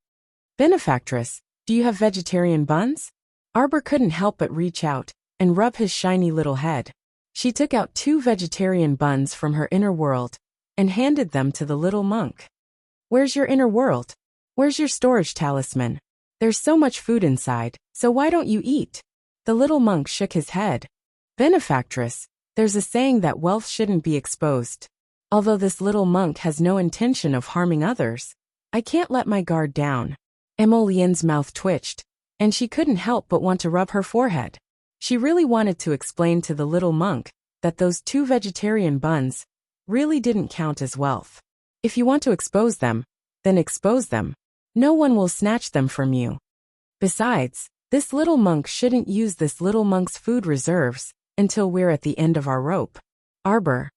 "Benefactress, do you have vegetarian buns?" Arbor couldn't help but reach out and rub his shiny little head. She took out 2 vegetarian buns from her inner world and handed them to the little monk. "Where's your inner world? Where's your storage talisman? There's so much food inside, so why don't you eat?" The little monk shook his head. "Benefactress, there's a saying that wealth shouldn't be exposed. Although this little monk has no intention of harming others, I can't let my guard down." Emolienne's mouth twitched, and she couldn't help but want to rub her forehead. She really wanted to explain to the little monk that those 2 vegetarian buns really didn't count as wealth. If you want to expose them, then expose them. No one will snatch them from you. Besides, this little monk shouldn't use this little monk's food reserves until we're at the end of our rope. Arbor.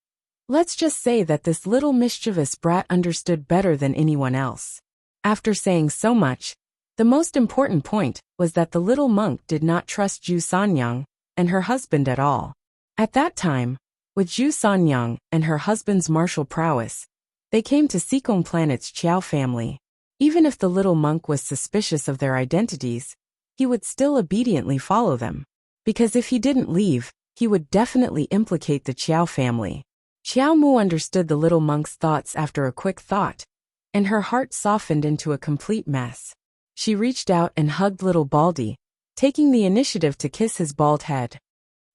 Let's just say that this little mischievous brat understood better than anyone else. After saying so much, the most important point was that the little monk did not trust Zhu Sanyang and her husband at all. At that time, with Zhu Sanyang and her husband's martial prowess, they came to Seacombe Planet's Qiao family. Even if the little monk was suspicious of their identities, he would still obediently follow them. Because if he didn't leave, he would definitely implicate the Qiao family. Qiao Mu understood the little monk's thoughts after a quick thought, and her heart softened into a complete mess. She reached out and hugged little Baldy, taking the initiative to kiss his bald head.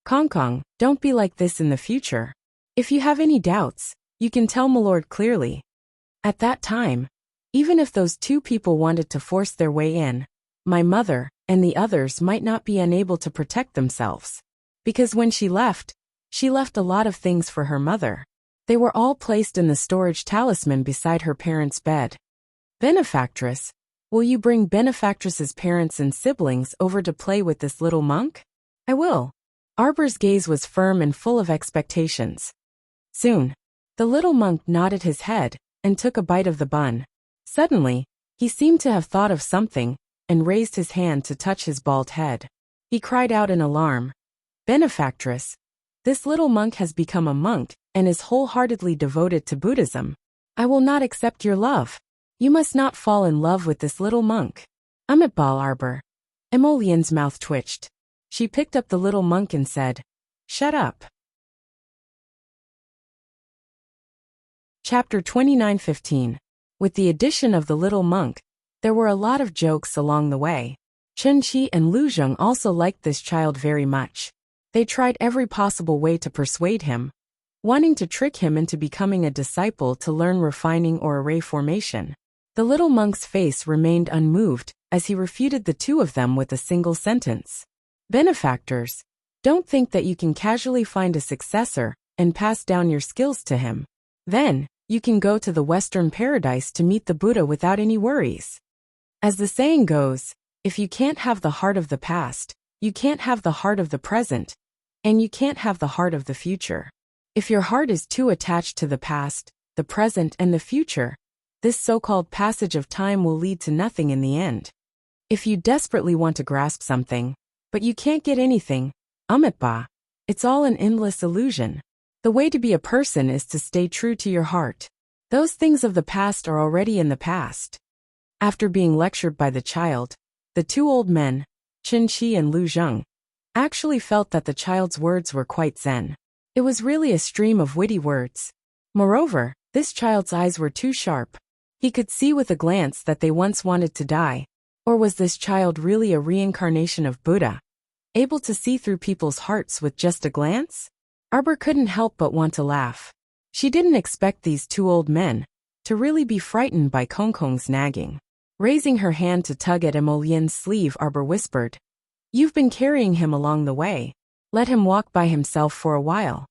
"Kong Kong, don't be like this in the future. If you have any doubts, you can tell Milord clearly." At that time, even if those 2 people wanted to force their way in, my mother and the others might not be unable to protect themselves. Because when she left a lot of things for her mother. They were all placed in the storage talisman beside her parents' bed. "Benefactress, will you bring Benefactress's parents and siblings over to play with this little monk?" "I will." Arbor's gaze was firm and full of expectations. Soon, the little monk nodded his head and took a bite of the bun. Suddenly, he seemed to have thought of something and raised his hand to touch his bald head. He cried out in alarm, "Benefactress, this little monk has become a monk and is wholeheartedly devoted to Buddhism. I will not accept your love. You must not fall in love with this little monk." Amitbal Arbor. Emolienne's mouth twitched. She picked up the little monk and said, "Shut up." Chapter 29:15. With the addition of the little monk, there were a lot of jokes along the way. Chen Qi and Lu Zheng also liked this child very much. They tried every possible way to persuade him, wanting to trick him into becoming a disciple to learn refining or array formation. The little monk's face remained unmoved as he refuted the two of them with a single sentence. Benefactors, don't think that you can casually find a successor and pass down your skills to him. Then, you can go to the Western paradise to meet the Buddha without any worries. As the saying goes, if you can't have the heart of the past, you can't have the heart of the present, and you can't have the heart of the future. If your heart is too attached to the past, the present, and the future, this so-called passage of time will lead to nothing in the end. If you desperately want to grasp something, but you can't get anything, Amitabha, it's all an endless illusion. The way to be a person is to stay true to your heart. Those things of the past are already in the past. After being lectured by the child, the two old men, Chen Qi and Lu Zheng, actually felt that the child's words were quite zen. It was really a stream of witty words. Moreover, this child's eyes were too sharp. He could see with a glance that they once wanted to die. Or was this child really a reincarnation of Buddha, able to see through people's hearts with just a glance? Arbor couldn't help but want to laugh. She didn't expect these two old men to really be frightened by Kong Kong's nagging. Raising her hand to tug at Emolien's sleeve, Arbor whispered, "You've been carrying him along the way. Let him walk by himself for a while."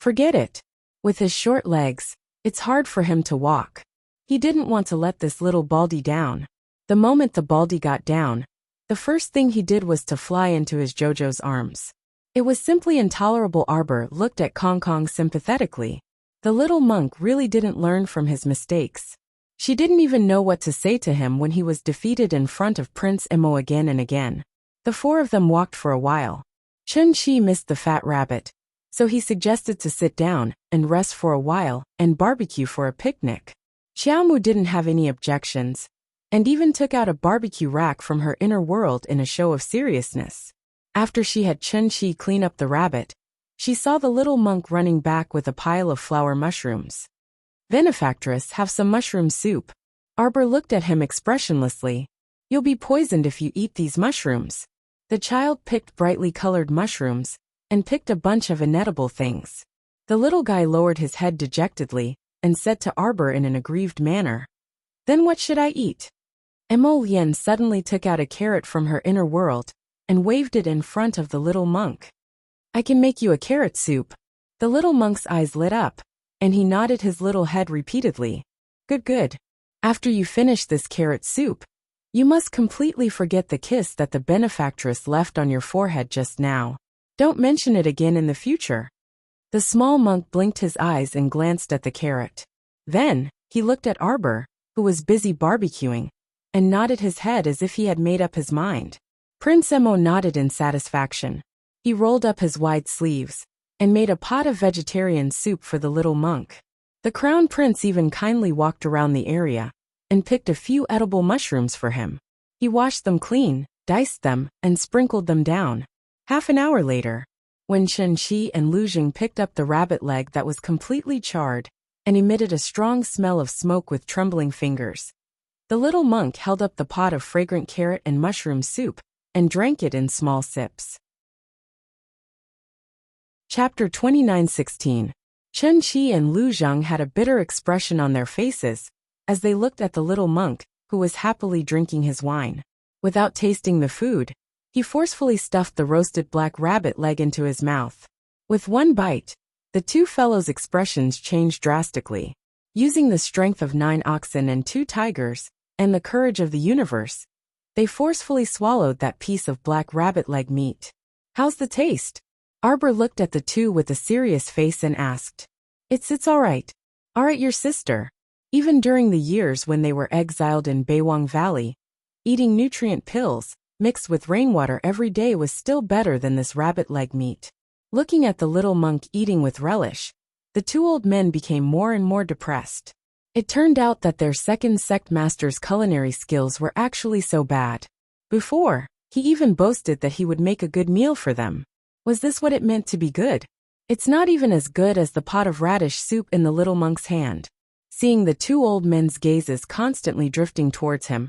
Forget it. With his short legs, it's hard for him to walk. He didn't want to let this little baldy down. The moment the baldy got down, the first thing he did was to fly into his Jojo's arms. It was simply intolerable. Arbor looked at Kong Kong sympathetically. The little monk really didn't learn from his mistakes. She didn't even know what to say to him when he was defeated in front of Prince Emo again and again. The four of them walked for a while. Chen Qi missed the fat rabbit, so he suggested to sit down and rest for a while and barbecue for a picnic. Xiaomu didn't have any objections, and even took out a barbecue rack from her inner world in a show of seriousness. After she had Chen Qi clean up the rabbit, she saw the little monk running back with a pile of flower mushrooms. "Benefactress, have some mushroom soup." Arbor looked at him expressionlessly. "You'll be poisoned if you eat these mushrooms." The child picked brightly colored mushrooms and picked a bunch of inedible things. The little guy lowered his head dejectedly and said to Arbor in an aggrieved manner, "Then what should I eat?" Emolien suddenly took out a carrot from her inner world and waved it in front of the little monk. "I can make you a carrot soup." The little monk's eyes lit up, and he nodded his little head repeatedly. "Good, good. After you finish this carrot soup, you must completely forget the kiss that the benefactress left on your forehead just now. Don't mention it again in the future." The small monk blinked his eyes and glanced at the carrot. Then, he looked at Arbor, who was busy barbecuing, and nodded his head as if he had made up his mind. Prince Emo nodded in satisfaction. He rolled up his wide sleeves and made a pot of vegetarian soup for the little monk. The crown prince even kindly walked around the area and picked a few edible mushrooms for him. He washed them clean, diced them, and sprinkled them down. Half an hour later, when Chen Qi and Lu Jing picked up the rabbit leg that was completely charred and emitted a strong smell of smoke with trembling fingers, the little monk held up the pot of fragrant carrot and mushroom soup and drank it in small sips. Chapter 29:16. Chen Qi and Lu Zheng had a bitter expression on their faces as they looked at the little monk, who was happily drinking his wine. Without tasting the food, he forcefully stuffed the roasted black rabbit leg into his mouth. With one bite, the two fellows' expressions changed drastically. Using the strength of 9 oxen and 2 tigers, and the courage of the universe, they forcefully swallowed that piece of black rabbit leg meat. "How's the taste?" Arbor looked at the two with a serious face and asked. It's all right. All right, your sister." Even during the years when they were exiled in Beiwang Valley, eating nutrient pills mixed with rainwater every day was still better than this rabbit leg meat. Looking at the little monk eating with relish, the two old men became more and more depressed. It turned out that their second sect master's culinary skills were actually so bad. Before, he even boasted that he would make a good meal for them. Was this what it meant to be good? It's not even as good as the pot of radish soup in the little monk's hand. Seeing the two old men's gazes constantly drifting towards him,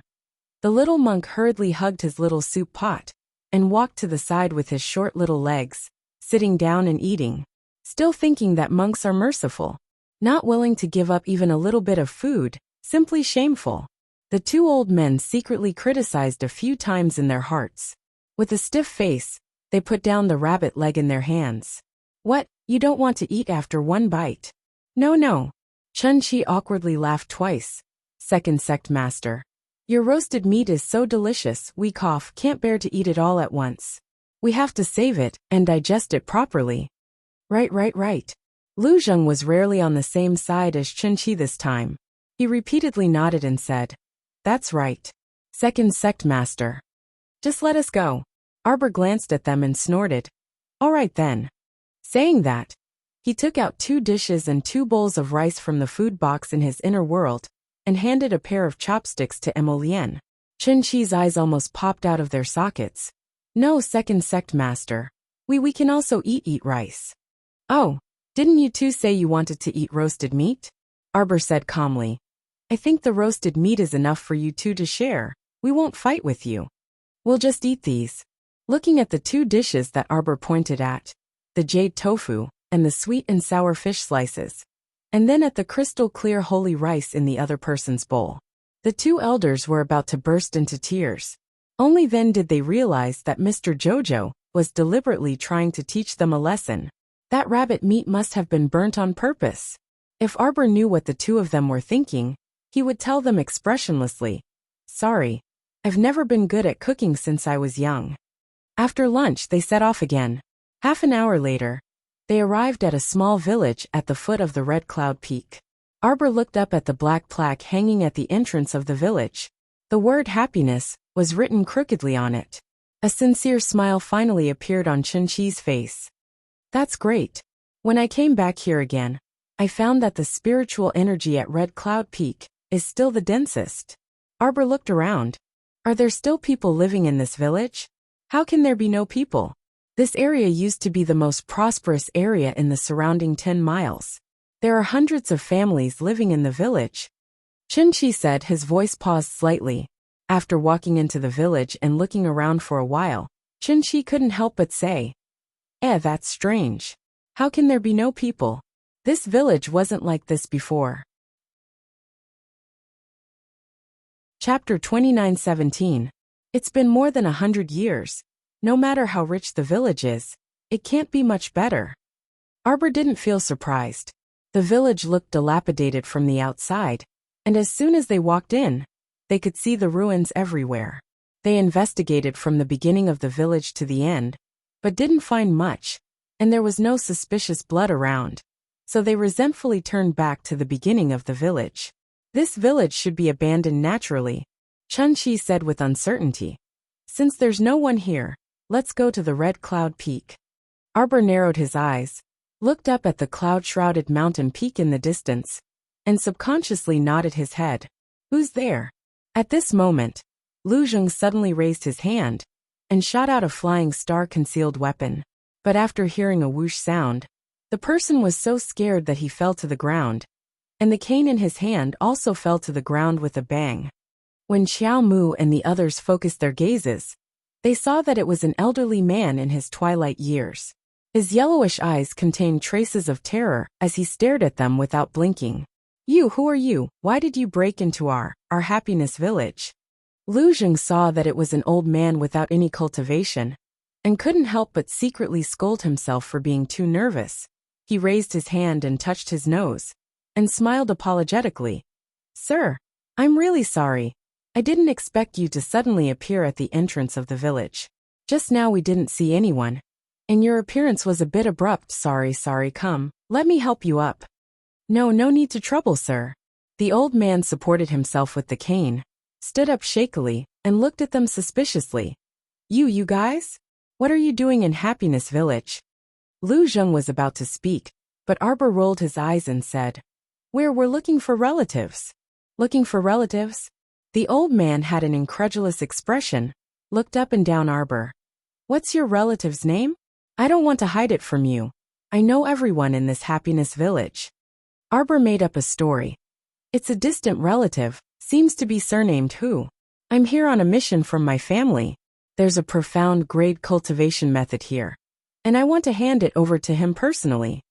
the little monk hurriedly hugged his little soup pot and walked to the side with his short little legs, sitting down and eating. still thinking that monks are merciful, not willing to give up even a little bit of food, simply shameful. The two old men secretly criticized a few times in their hearts. With a stiff face, they put down the rabbit leg in their hands. What, you don't want to eat after one bite? No, no. Chun-Chi awkwardly laughed twice. Second sect master. Your roasted meat is so delicious, we can't bear to eat it all at once. We have to save it and digest it properly. Right. Lu Zheng was rarely on the same side as Chun-Chi this time. He repeatedly nodded and said, That's right. Second sect master. Just let us go. Arbor glanced at them and snorted. All right then. Saying that, he took out 2 dishes and 2 bowls of rice from the food box in his inner world, and handed a pair of chopsticks to Emolien. Chun-Chi's eyes almost popped out of their sockets. No, second sect master. We can also eat rice. Oh, didn't you two say you wanted to eat roasted meat? Arbor said calmly. I think the roasted meat is enough for you two to share. We won't fight with you. We'll just eat these. Looking at the 2 dishes that Arbor pointed at, the jade tofu, and the sweet and sour fish slices, and then at the crystal clear holy rice in the other person's bowl. The 2 elders were about to burst into tears. Only then did they realize that Mr. Jojo was deliberately trying to teach them a lesson. That rabbit meat must have been burnt on purpose. If Arbor knew what the 2 of them were thinking, he would tell them expressionlessly, Sorry, I've never been good at cooking since I was young. After lunch they set off again. Half an hour later, they arrived at a small village at the foot of the Red Cloud Peak. Arbor looked up at the black plaque hanging at the entrance of the village. The word happiness was written crookedly on it. A sincere smile finally appeared on Chun-Chi's face. That's great. When I came back here again, I found that the spiritual energy at Red Cloud Peak is still the densest. Arbor looked around. Are there still people living in this village? How can there be no people? This area used to be the most prosperous area in the surrounding 10 miles. There are hundreds of families living in the village. Chun-Chi said, his voice paused slightly. After walking into the village and looking around for a while, Chun-Chi couldn't help but say, that's strange. How can there be no people? This village wasn't like this before. Chapter 29:17. It's been more than 100 years. No matter how rich the village is, it can't be much better. Arbor didn't feel surprised. The village looked dilapidated from the outside, and as soon as they walked in, they could see the ruins everywhere. They investigated from the beginning of the village to the end, but didn't find much, and there was no suspicious blood around. So they resentfully turned back to the beginning of the village. This village should be abandoned naturally, Chun-Chi said with uncertainty. Since there's no one here, let's go to the Red Cloud Peak. Arbor narrowed his eyes, looked up at the cloud-shrouded mountain peak in the distance, and subconsciously nodded his head. Who's there? At this moment, Lu Zheng suddenly raised his hand and shot out a flying star-concealed weapon. But after hearing a whoosh sound, the person was so scared that he fell to the ground, and the cane in his hand also fell to the ground with a bang. When Xiao Mu and the others focused their gazes, they saw that it was an elderly man in his twilight years. His yellowish eyes contained traces of terror as he stared at them without blinking. Who are you? Why did you break into our happiness village? Lu Zheng saw that it was an old man without any cultivation, and couldn't help but secretly scold himself for being too nervous. He raised his hand and touched his nose, and smiled apologetically. Sir, I'm really sorry. I didn't expect you to suddenly appear at the entrance of the village. Just now we didn't see anyone, and your appearance was a bit abrupt. Sorry, come, let me help you up. No need to trouble, sir. The old man supported himself with the cane, stood up shakily, and looked at them suspiciously. You guys? What are you doing in Happiness Village? Lu Zheng was about to speak, but Arbor rolled his eyes and said, We're looking for relatives. Looking for relatives? The old man had an incredulous expression, looked up and down Arbor. What's your relative's name? I don't want to hide it from you. I know everyone in this Happiness Village. Arbor made up a story. It's a distant relative, seems to be surnamed Hu. I'm here on a mission from my family. There's a profound grade cultivation method here, and I want to hand it over to him personally.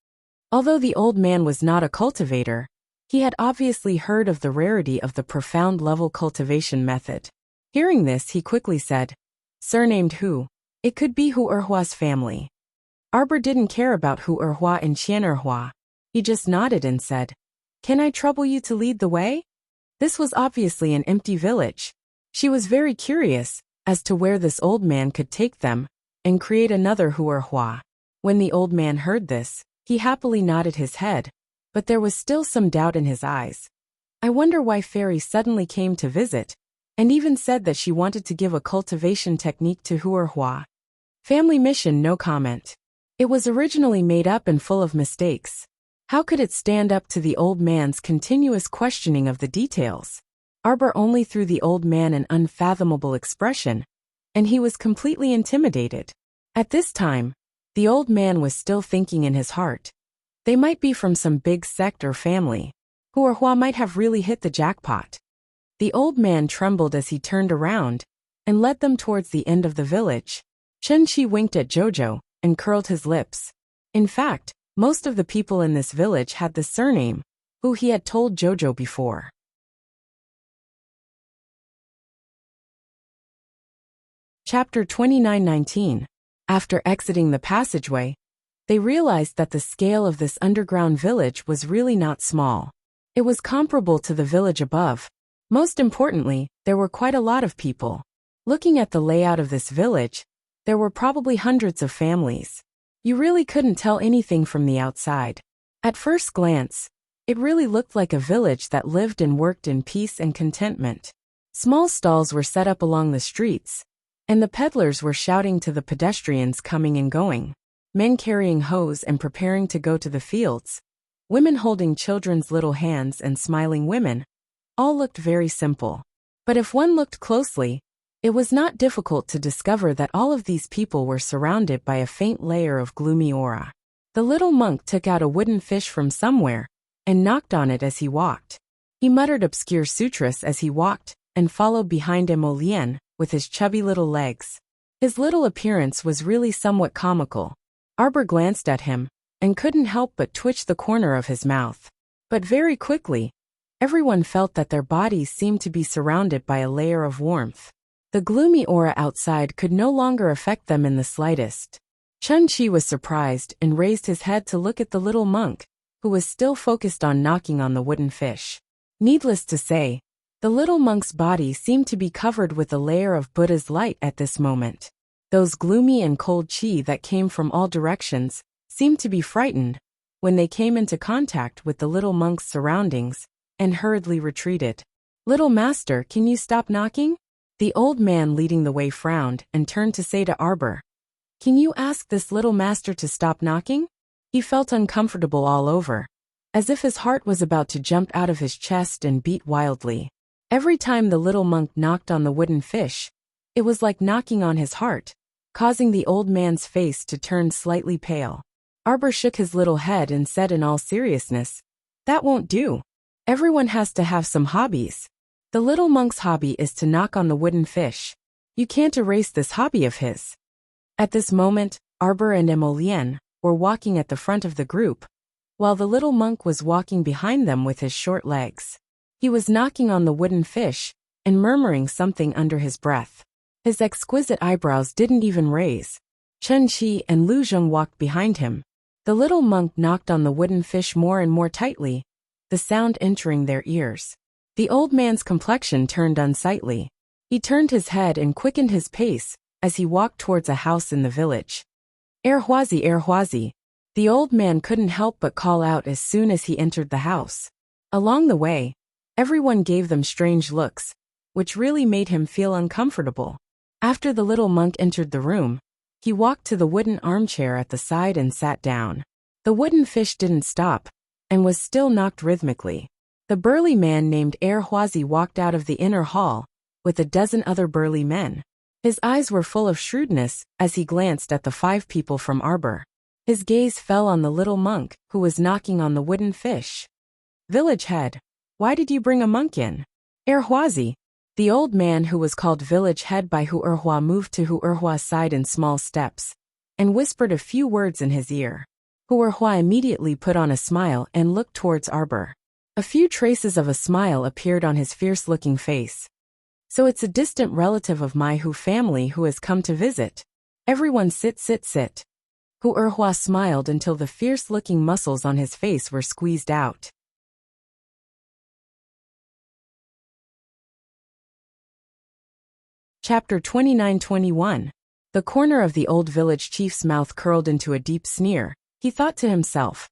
Although the old man was not a cultivator, he had obviously heard of the rarity of the profound level cultivation method. Hearing this, he quickly said, "Surnamed Hu. It could be Hu Erhua's family." Arbor didn't care about Hu Erhua and Qian Erhua. He just nodded and said, "Can I trouble you to lead the way?" This was obviously an empty village. She was very curious as to where this old man could take them and create another Hu Erhua. When the old man heard this, he happily nodded his head, but there was still some doubt in his eyes. I wonder why Fairy suddenly came to visit, and even said that she wanted to give a cultivation technique to Hu Erhua. Family mission, no comment. It was originally made up and full of mistakes. How could it stand up to the old man's continuous questioning of the details? Arbor only threw the old man an unfathomable expression, and he was completely intimidated. At this time, the old man was still thinking in his heart. They might be from some big sect or family. Hu Erhua might have really hit the jackpot. The old man trembled as he turned around and led them towards the end of the village. Chen Qi winked at Jojo and curled his lips. In fact, most of the people in this village had the surname, who he had told Jojo before. Chapter 29:19. After exiting the passageway, they realized that the scale of this underground village was really not small. It was comparable to the village above. Most importantly, there were quite a lot of people. Looking at the layout of this village, there were probably hundreds of families. You really couldn't tell anything from the outside. At first glance, it really looked like a village that lived and worked in peace and contentment. Small stalls were set up along the streets, and the peddlers were shouting to the pedestrians coming and going. Men carrying hoes and preparing to go to the fields. Women holding children's little hands and smiling women. All looked very simple. But if one looked closely, it was not difficult to discover that all of these people were surrounded by a faint layer of gloomy aura. The little monk took out a wooden fish from somewhere and knocked on it as he walked. He muttered obscure sutras as he walked and followed behind Emolien with his chubby little legs. His little appearance was really somewhat comical. Arbor glanced at him and couldn't help but twitch the corner of his mouth. But very quickly, everyone felt that their bodies seemed to be surrounded by a layer of warmth. The gloomy aura outside could no longer affect them in the slightest. Chen Qi was surprised and raised his head to look at the little monk, who was still focused on knocking on the wooden fish. Needless to say, the little monk's body seemed to be covered with a layer of Buddha's light at this moment. Those gloomy and cold qi that came from all directions seemed to be frightened when they came into contact with the little monk's surroundings and hurriedly retreated. "Little master, can you stop knocking?" The old man leading the way frowned and turned to say to Arbor, "Can you ask this little master to stop knocking?" He felt uncomfortable all over, as if his heart was about to jump out of his chest and beat wildly. Every time the little monk knocked on the wooden fish, it was like knocking on his heart, causing the old man's face to turn slightly pale. Arbor shook his little head and said in all seriousness, "That won't do. Everyone has to have some hobbies. The little monk's hobby is to knock on the wooden fish. You can't erase this hobby of his." At this moment, Arbor and Emolien were walking at the front of the group, while the little monk was walking behind them with his short legs. He was knocking on the wooden fish and murmuring something under his breath. His exquisite eyebrows didn't even raise. Chen Qi and Lu Zheng walked behind him. The little monk knocked on the wooden fish more and more tightly, the sound entering their ears. The old man's complexion turned unsightly. He turned his head and quickened his pace as he walked towards a house in the village. "Erhuazi, Erhuazi." The old man couldn't help but call out as soon as he entered the house. Along the way, everyone gave them strange looks, which really made him feel uncomfortable. After the little monk entered the room, he walked to the wooden armchair at the side and sat down. The wooden fish didn't stop, and was still knocked rhythmically. The burly man named Erhuazi walked out of the inner hall, with a dozen other burly men. His eyes were full of shrewdness as he glanced at the 5 people from Arbor. His gaze fell on the little monk, who was knocking on the wooden fish. "Village head, why did you bring a monk in?" "Erhuazi." The old man who was called village head by Hu Erhua moved to Hu Erhua's side in small steps, and whispered a few words in his ear. Hua immediately put on a smile and looked towards Arbor. A few traces of a smile appeared on his fierce-looking face. So it's a distant relative of my Hu family who has come to visit. Everyone sit. Hua smiled until the fierce-looking muscles on his face were squeezed out. Chapter 29-21. The corner of the old village chief's mouth curled into a deep sneer. He thought to himself,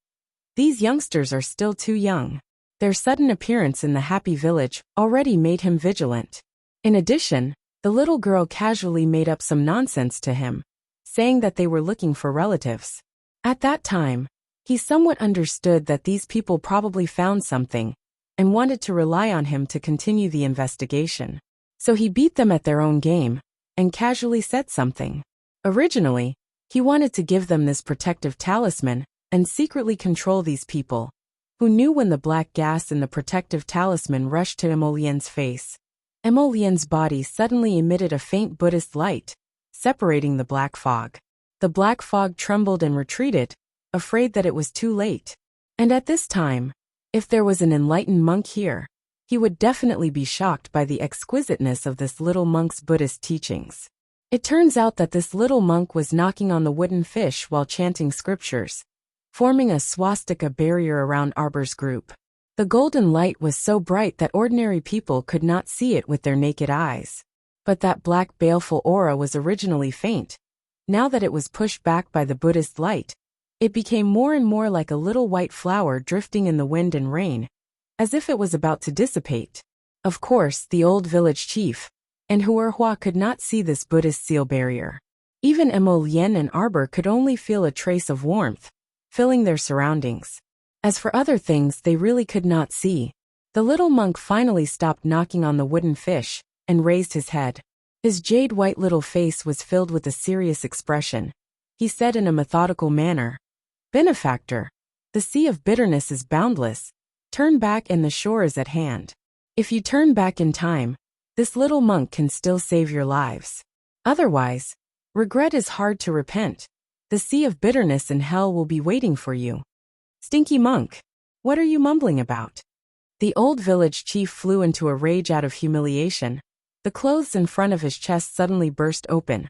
"These youngsters are still too young." Their sudden appearance in the happy village already made him vigilant. In addition, the little girl casually made up some nonsense to him, saying that they were looking for relatives. At that time, he somewhat understood that these people probably found something and wanted to rely on him to continue the investigation. So he beat them at their own game and casually said something. Originally, he wanted to give them this protective talisman and secretly control these people, who knew when the black gas in the protective talisman rushed to Emolien's face. Emolien's body suddenly emitted a faint Buddhist light, separating the black fog. The black fog trembled and retreated, afraid that it was too late. And at this time, if there was an enlightened monk here, he would definitely be shocked by the exquisiteness of this little monk's Buddhist teachings. It turns out that this little monk was knocking on the wooden fish while chanting scriptures, forming a swastika barrier around Arbor's group. The golden light was so bright that ordinary people could not see it with their naked eyes. But that black baleful aura was originally faint. Now that it was pushed back by the Buddhist light, it became more and more like a little white flower drifting in the wind and rain, as if it was about to dissipate. Of course, the old village chief and Hua could not see this Buddhist seal barrier. Even Emolien and Arbor could only feel a trace of warmth, filling their surroundings. As for other things they really could not see. The little monk finally stopped knocking on the wooden fish and raised his head. His jade-white little face was filled with a serious expression. He said in a methodical manner, "Benefactor, the sea of bitterness is boundless. Turn back and the shore is at hand. If you turn back in time, this little monk can still save your lives. Otherwise, regret is hard to repent. The sea of bitterness and hell will be waiting for you." "Stinky monk, what are you mumbling about?" The old village chief flew into a rage out of humiliation. The clothes in front of his chest suddenly burst open.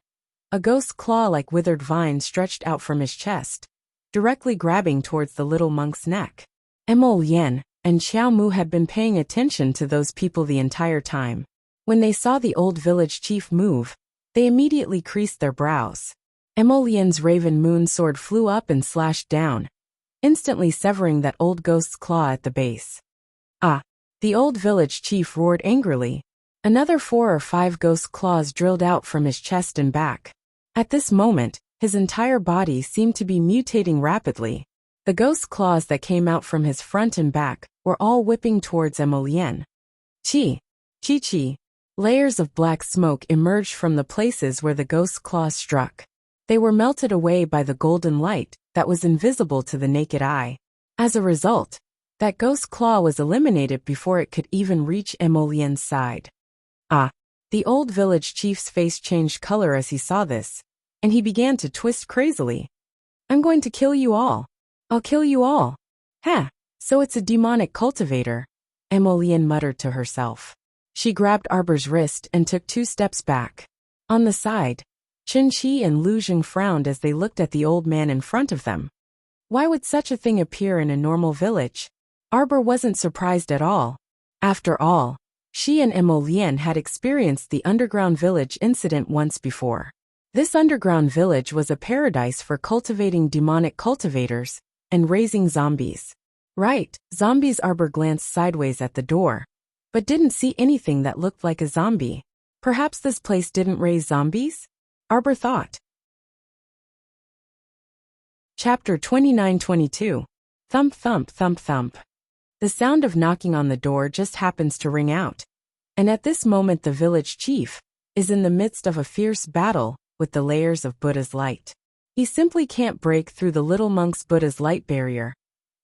A ghost claw like withered vine stretched out from his chest, directly grabbing towards the little monk's neck. Emolien and Xiao Mu had been paying attention to those people the entire time. When they saw the old village chief move, they immediately creased their brows. Emolien's raven moon sword flew up and slashed down, instantly severing that old ghost's claw at the base. "Ah!" The old village chief roared angrily. Another 4 or 5 ghost claws drilled out from his chest and back. At this moment, his entire body seemed to be mutating rapidly. The ghost claws that came out from his front and back were all whipping towards Emolien. Chi! Layers of black smoke emerged from the places where the ghost claws struck. They were melted away by the golden light that was invisible to the naked eye. As a result, that ghost claw was eliminated before it could even reach Emolien's side. "Ah!" The old village chief's face changed color as he saw this, and he began to twist crazily. "I'm going to kill you all. I'll kill you all." "Ha! So it's a demonic cultivator," Emolien muttered to herself. She grabbed Arbor's wrist and took 2 steps back. On the side, Qinqi and Lu Jing frowned as they looked at the old man in front of them. Why would such a thing appear in a normal village? Arbor wasn't surprised at all. After all, she and Emolien had experienced the underground village incident once before. This underground village was a paradise for cultivating demonic cultivators and raising zombies. Right, zombies. Arbor glanced sideways at the door, but didn't see anything that looked like a zombie. Perhaps this place didn't raise zombies? Arbor thought. Chapter 29-22. Thump thump thump thump. The sound of knocking on the door just happens to ring out. And at this moment the village chief is in the midst of a fierce battle with the layers of Buddha's light. He simply can't break through the little monk's Buddha's light barrier,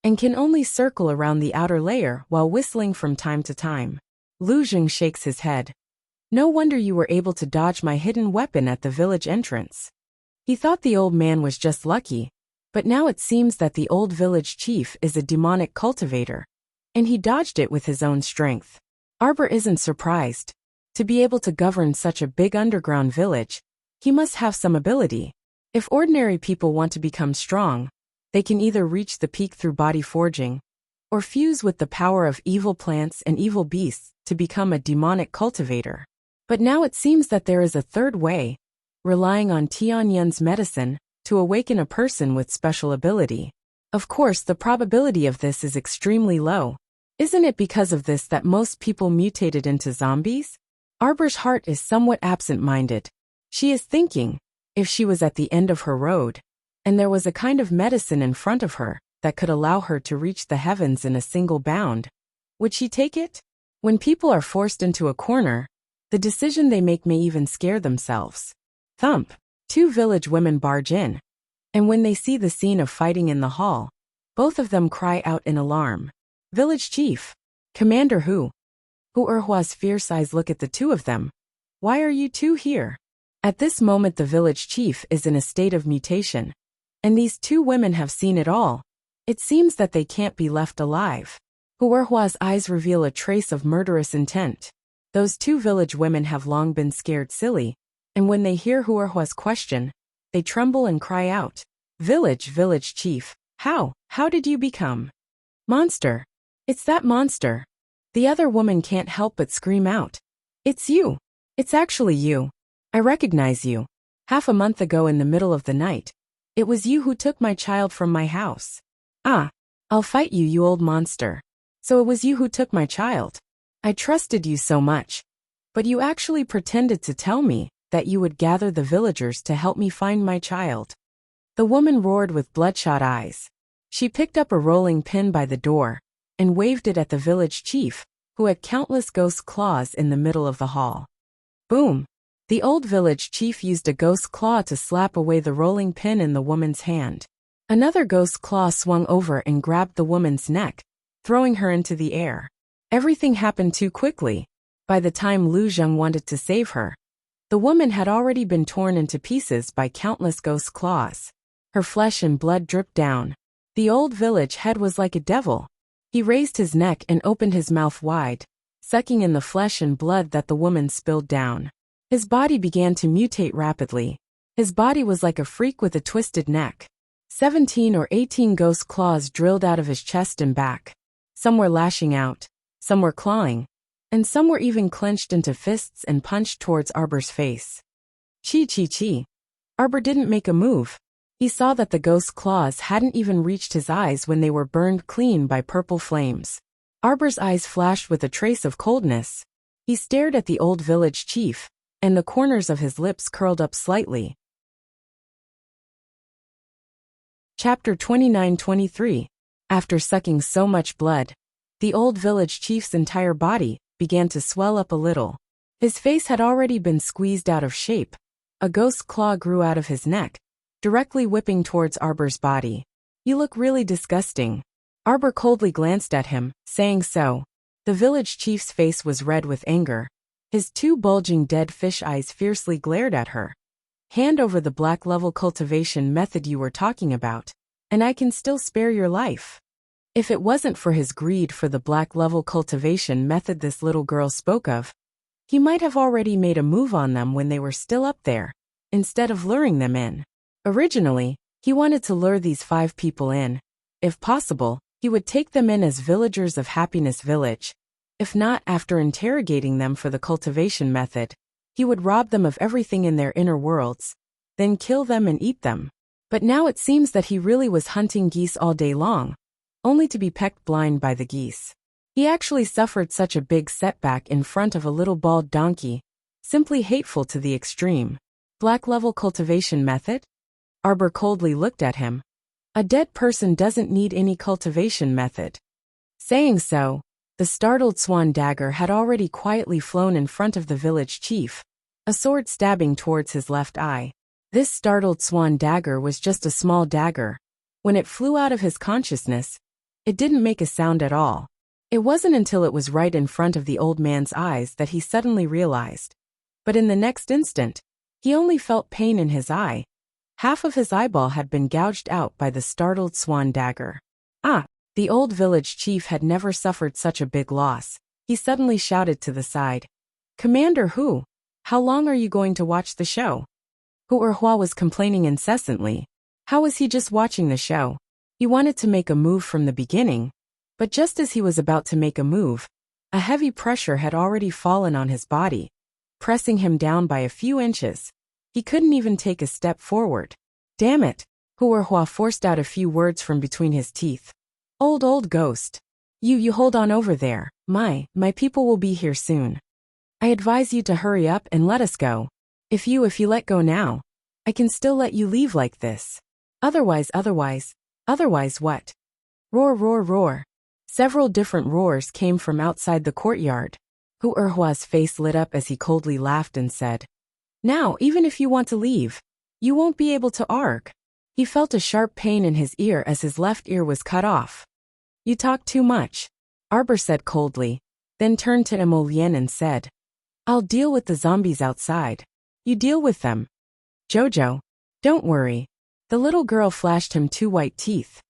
and can only circle around the outer layer while whistling from time to time. Lu Jing shakes his head. "No wonder you were able to dodge my hidden weapon at the village entrance." He thought the old man was just lucky, But now it seems that the old village chief is a demonic cultivator, and he dodged it with his own strength. Arbor isn't surprised. To be able to govern such a big underground village, he must have some ability. If ordinary people want to become strong, they can either reach the peak through body forging, or fuse with the power of evil plants and evil beasts to become a demonic cultivator. But now it seems that there is a third way, relying on Tianyun's medicine to awaken a person with special ability. Of course, the probability of this is extremely low. Isn't it because of this that most people mutated into zombies? Arbor's heart is somewhat absent-minded. She is thinking, if she was at the end of her road, and there was a kind of medicine in front of her that could allow her to reach the heavens in a single bound, would she take it? When people are forced into a corner, the decision they make may even scare themselves. Thump! 2 village women barge in, and when they see the scene of fighting in the hall, both of them cry out in alarm. Village chief! Commander Hu! Erhua's fierce eyes look at the two of them. Why are you two here? At this moment the village chief is in a state of mutation, and these 2 women have seen it all. It seems that they can't be left alive. Erhua's eyes reveal a trace of murderous intent. Those 2 village women have long been scared silly, and when they hear Erhua's question, they tremble and cry out. Village chief, how did you become? Monster! It's that monster! The other woman can't help but scream out. It's you! It's actually you! I recognize you. Half a month ago in the middle of the night, it was you who took my child from my house. Ah! I'll fight you, you old monster. So it was you who took my child. I trusted you so much. But you actually pretended to tell me that you would gather the villagers to help me find my child. The woman roared with bloodshot eyes. She picked up a rolling pin by the door and waved it at the village chief, who had countless ghost claws in the middle of the hall. Boom! The old village chief used a ghost claw to slap away the rolling pin in the woman's hand. Another ghost claw swung over and grabbed the woman's neck, throwing her into the air. Everything happened too quickly. By the time Lu Zheng wanted to save her, the woman had already been torn into pieces by countless ghost claws. Her flesh and blood dripped down. The old village head was like a devil. He raised his neck and opened his mouth wide, sucking in the flesh and blood that the woman spilled down. His body began to mutate rapidly. His body was like a freak with a twisted neck. 17 or 18 ghost claws drilled out of his chest and back. Some were lashing out, some were clawing, and some were even clenched into fists and punched towards Arbor's face. Chi. Arbor didn't make a move. He saw that the ghost claws hadn't even reached his eyes when they were burned clean by purple flames. Arbor's eyes flashed with a trace of coldness. He stared at the old village chief, and the corners of his lips curled up slightly. Chapter 29-23. After sucking so much blood, the old village chief's entire body began to swell up a little. His face had already been squeezed out of shape. A ghost claw grew out of his neck, directly whipping towards Arbor's body. You look really disgusting. Arbor coldly glanced at him, saying so. The village chief's face was red with anger. His 2 bulging dead fish eyes fiercely glared at her. Hand over the black level cultivation method you were talking about, and I can still spare your life. If it wasn't for his greed for the black level cultivation method this little girl spoke of, he might have already made a move on them when they were still up there, instead of luring them in. Originally, he wanted to lure these 5 people in. If possible, he would take them in as villagers of Happiness Village. If not, after interrogating them for the cultivation method, he would rob them of everything in their inner worlds, then kill them and eat them. But now it seems that he really was hunting geese all day long, only to be pecked blind by the geese. He actually suffered such a big setback in front of a little bald donkey, simply hateful to the extreme. Black level cultivation method? Arbor coldly looked at him. A dead person doesn't need any cultivation method. Saying so, the startled swan dagger had already quietly flown in front of the village chief, a sword stabbing towards his left eye. This startled swan dagger was just a small dagger. When it flew out of his consciousness, it didn't make a sound at all. It wasn't until it was right in front of the old man's eyes that he suddenly realized. But in the next instant, he only felt pain in his eye. Half of his eyeball had been gouged out by the startled swan dagger. Ah! The old village chief had never suffered such a big loss. He suddenly shouted to the side. Commander Hu, how long are you going to watch the show? Hu Erhua was complaining incessantly. How was he just watching the show? He wanted to make a move from the beginning, but just as he was about to make a move, a heavy pressure had already fallen on his body, pressing him down by a few inches. He couldn't even take a step forward. Damn it! Hu Erhua forced out a few words from between his teeth. Old ghost. You hold on over there. My people will be here soon. I advise you to hurry up and let us go. If you let go now, I can still let you leave like this. Otherwise what? Roar. Several different roars came from outside the courtyard. Hu Erhua's face lit up as he coldly laughed and said, Now, even if you want to leave, you won't be able to arg. He felt a sharp pain in his ear as his left ear was cut off. You talk too much, Arbor said coldly, then turned to Emolien and said, I'll deal with the zombies outside. You deal with them. Jojo, don't worry. The little girl flashed him 2 white teeth.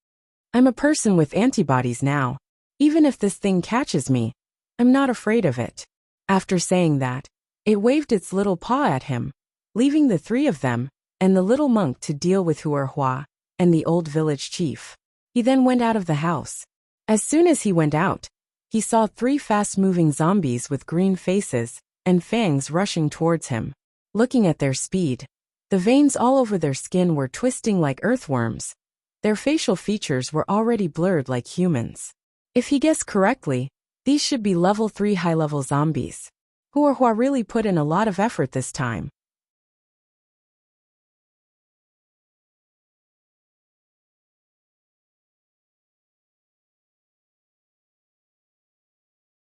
I'm a person with antibodies now. Even if this thing catches me, I'm not afraid of it. After saying that, it waved its little paw at him, leaving the 3 of them and the little monk to deal with Hu Erhua and the old village chief. He then went out of the house. As soon as he went out, he saw 3 fast-moving zombies with green faces and fangs rushing towards him. Looking at their speed, the veins all over their skin were twisting like earthworms. Their facial features were already blurred like humans. If he guessed correctly, these should be level 3 high-level zombies. Hu Erhua really put in a lot of effort this time.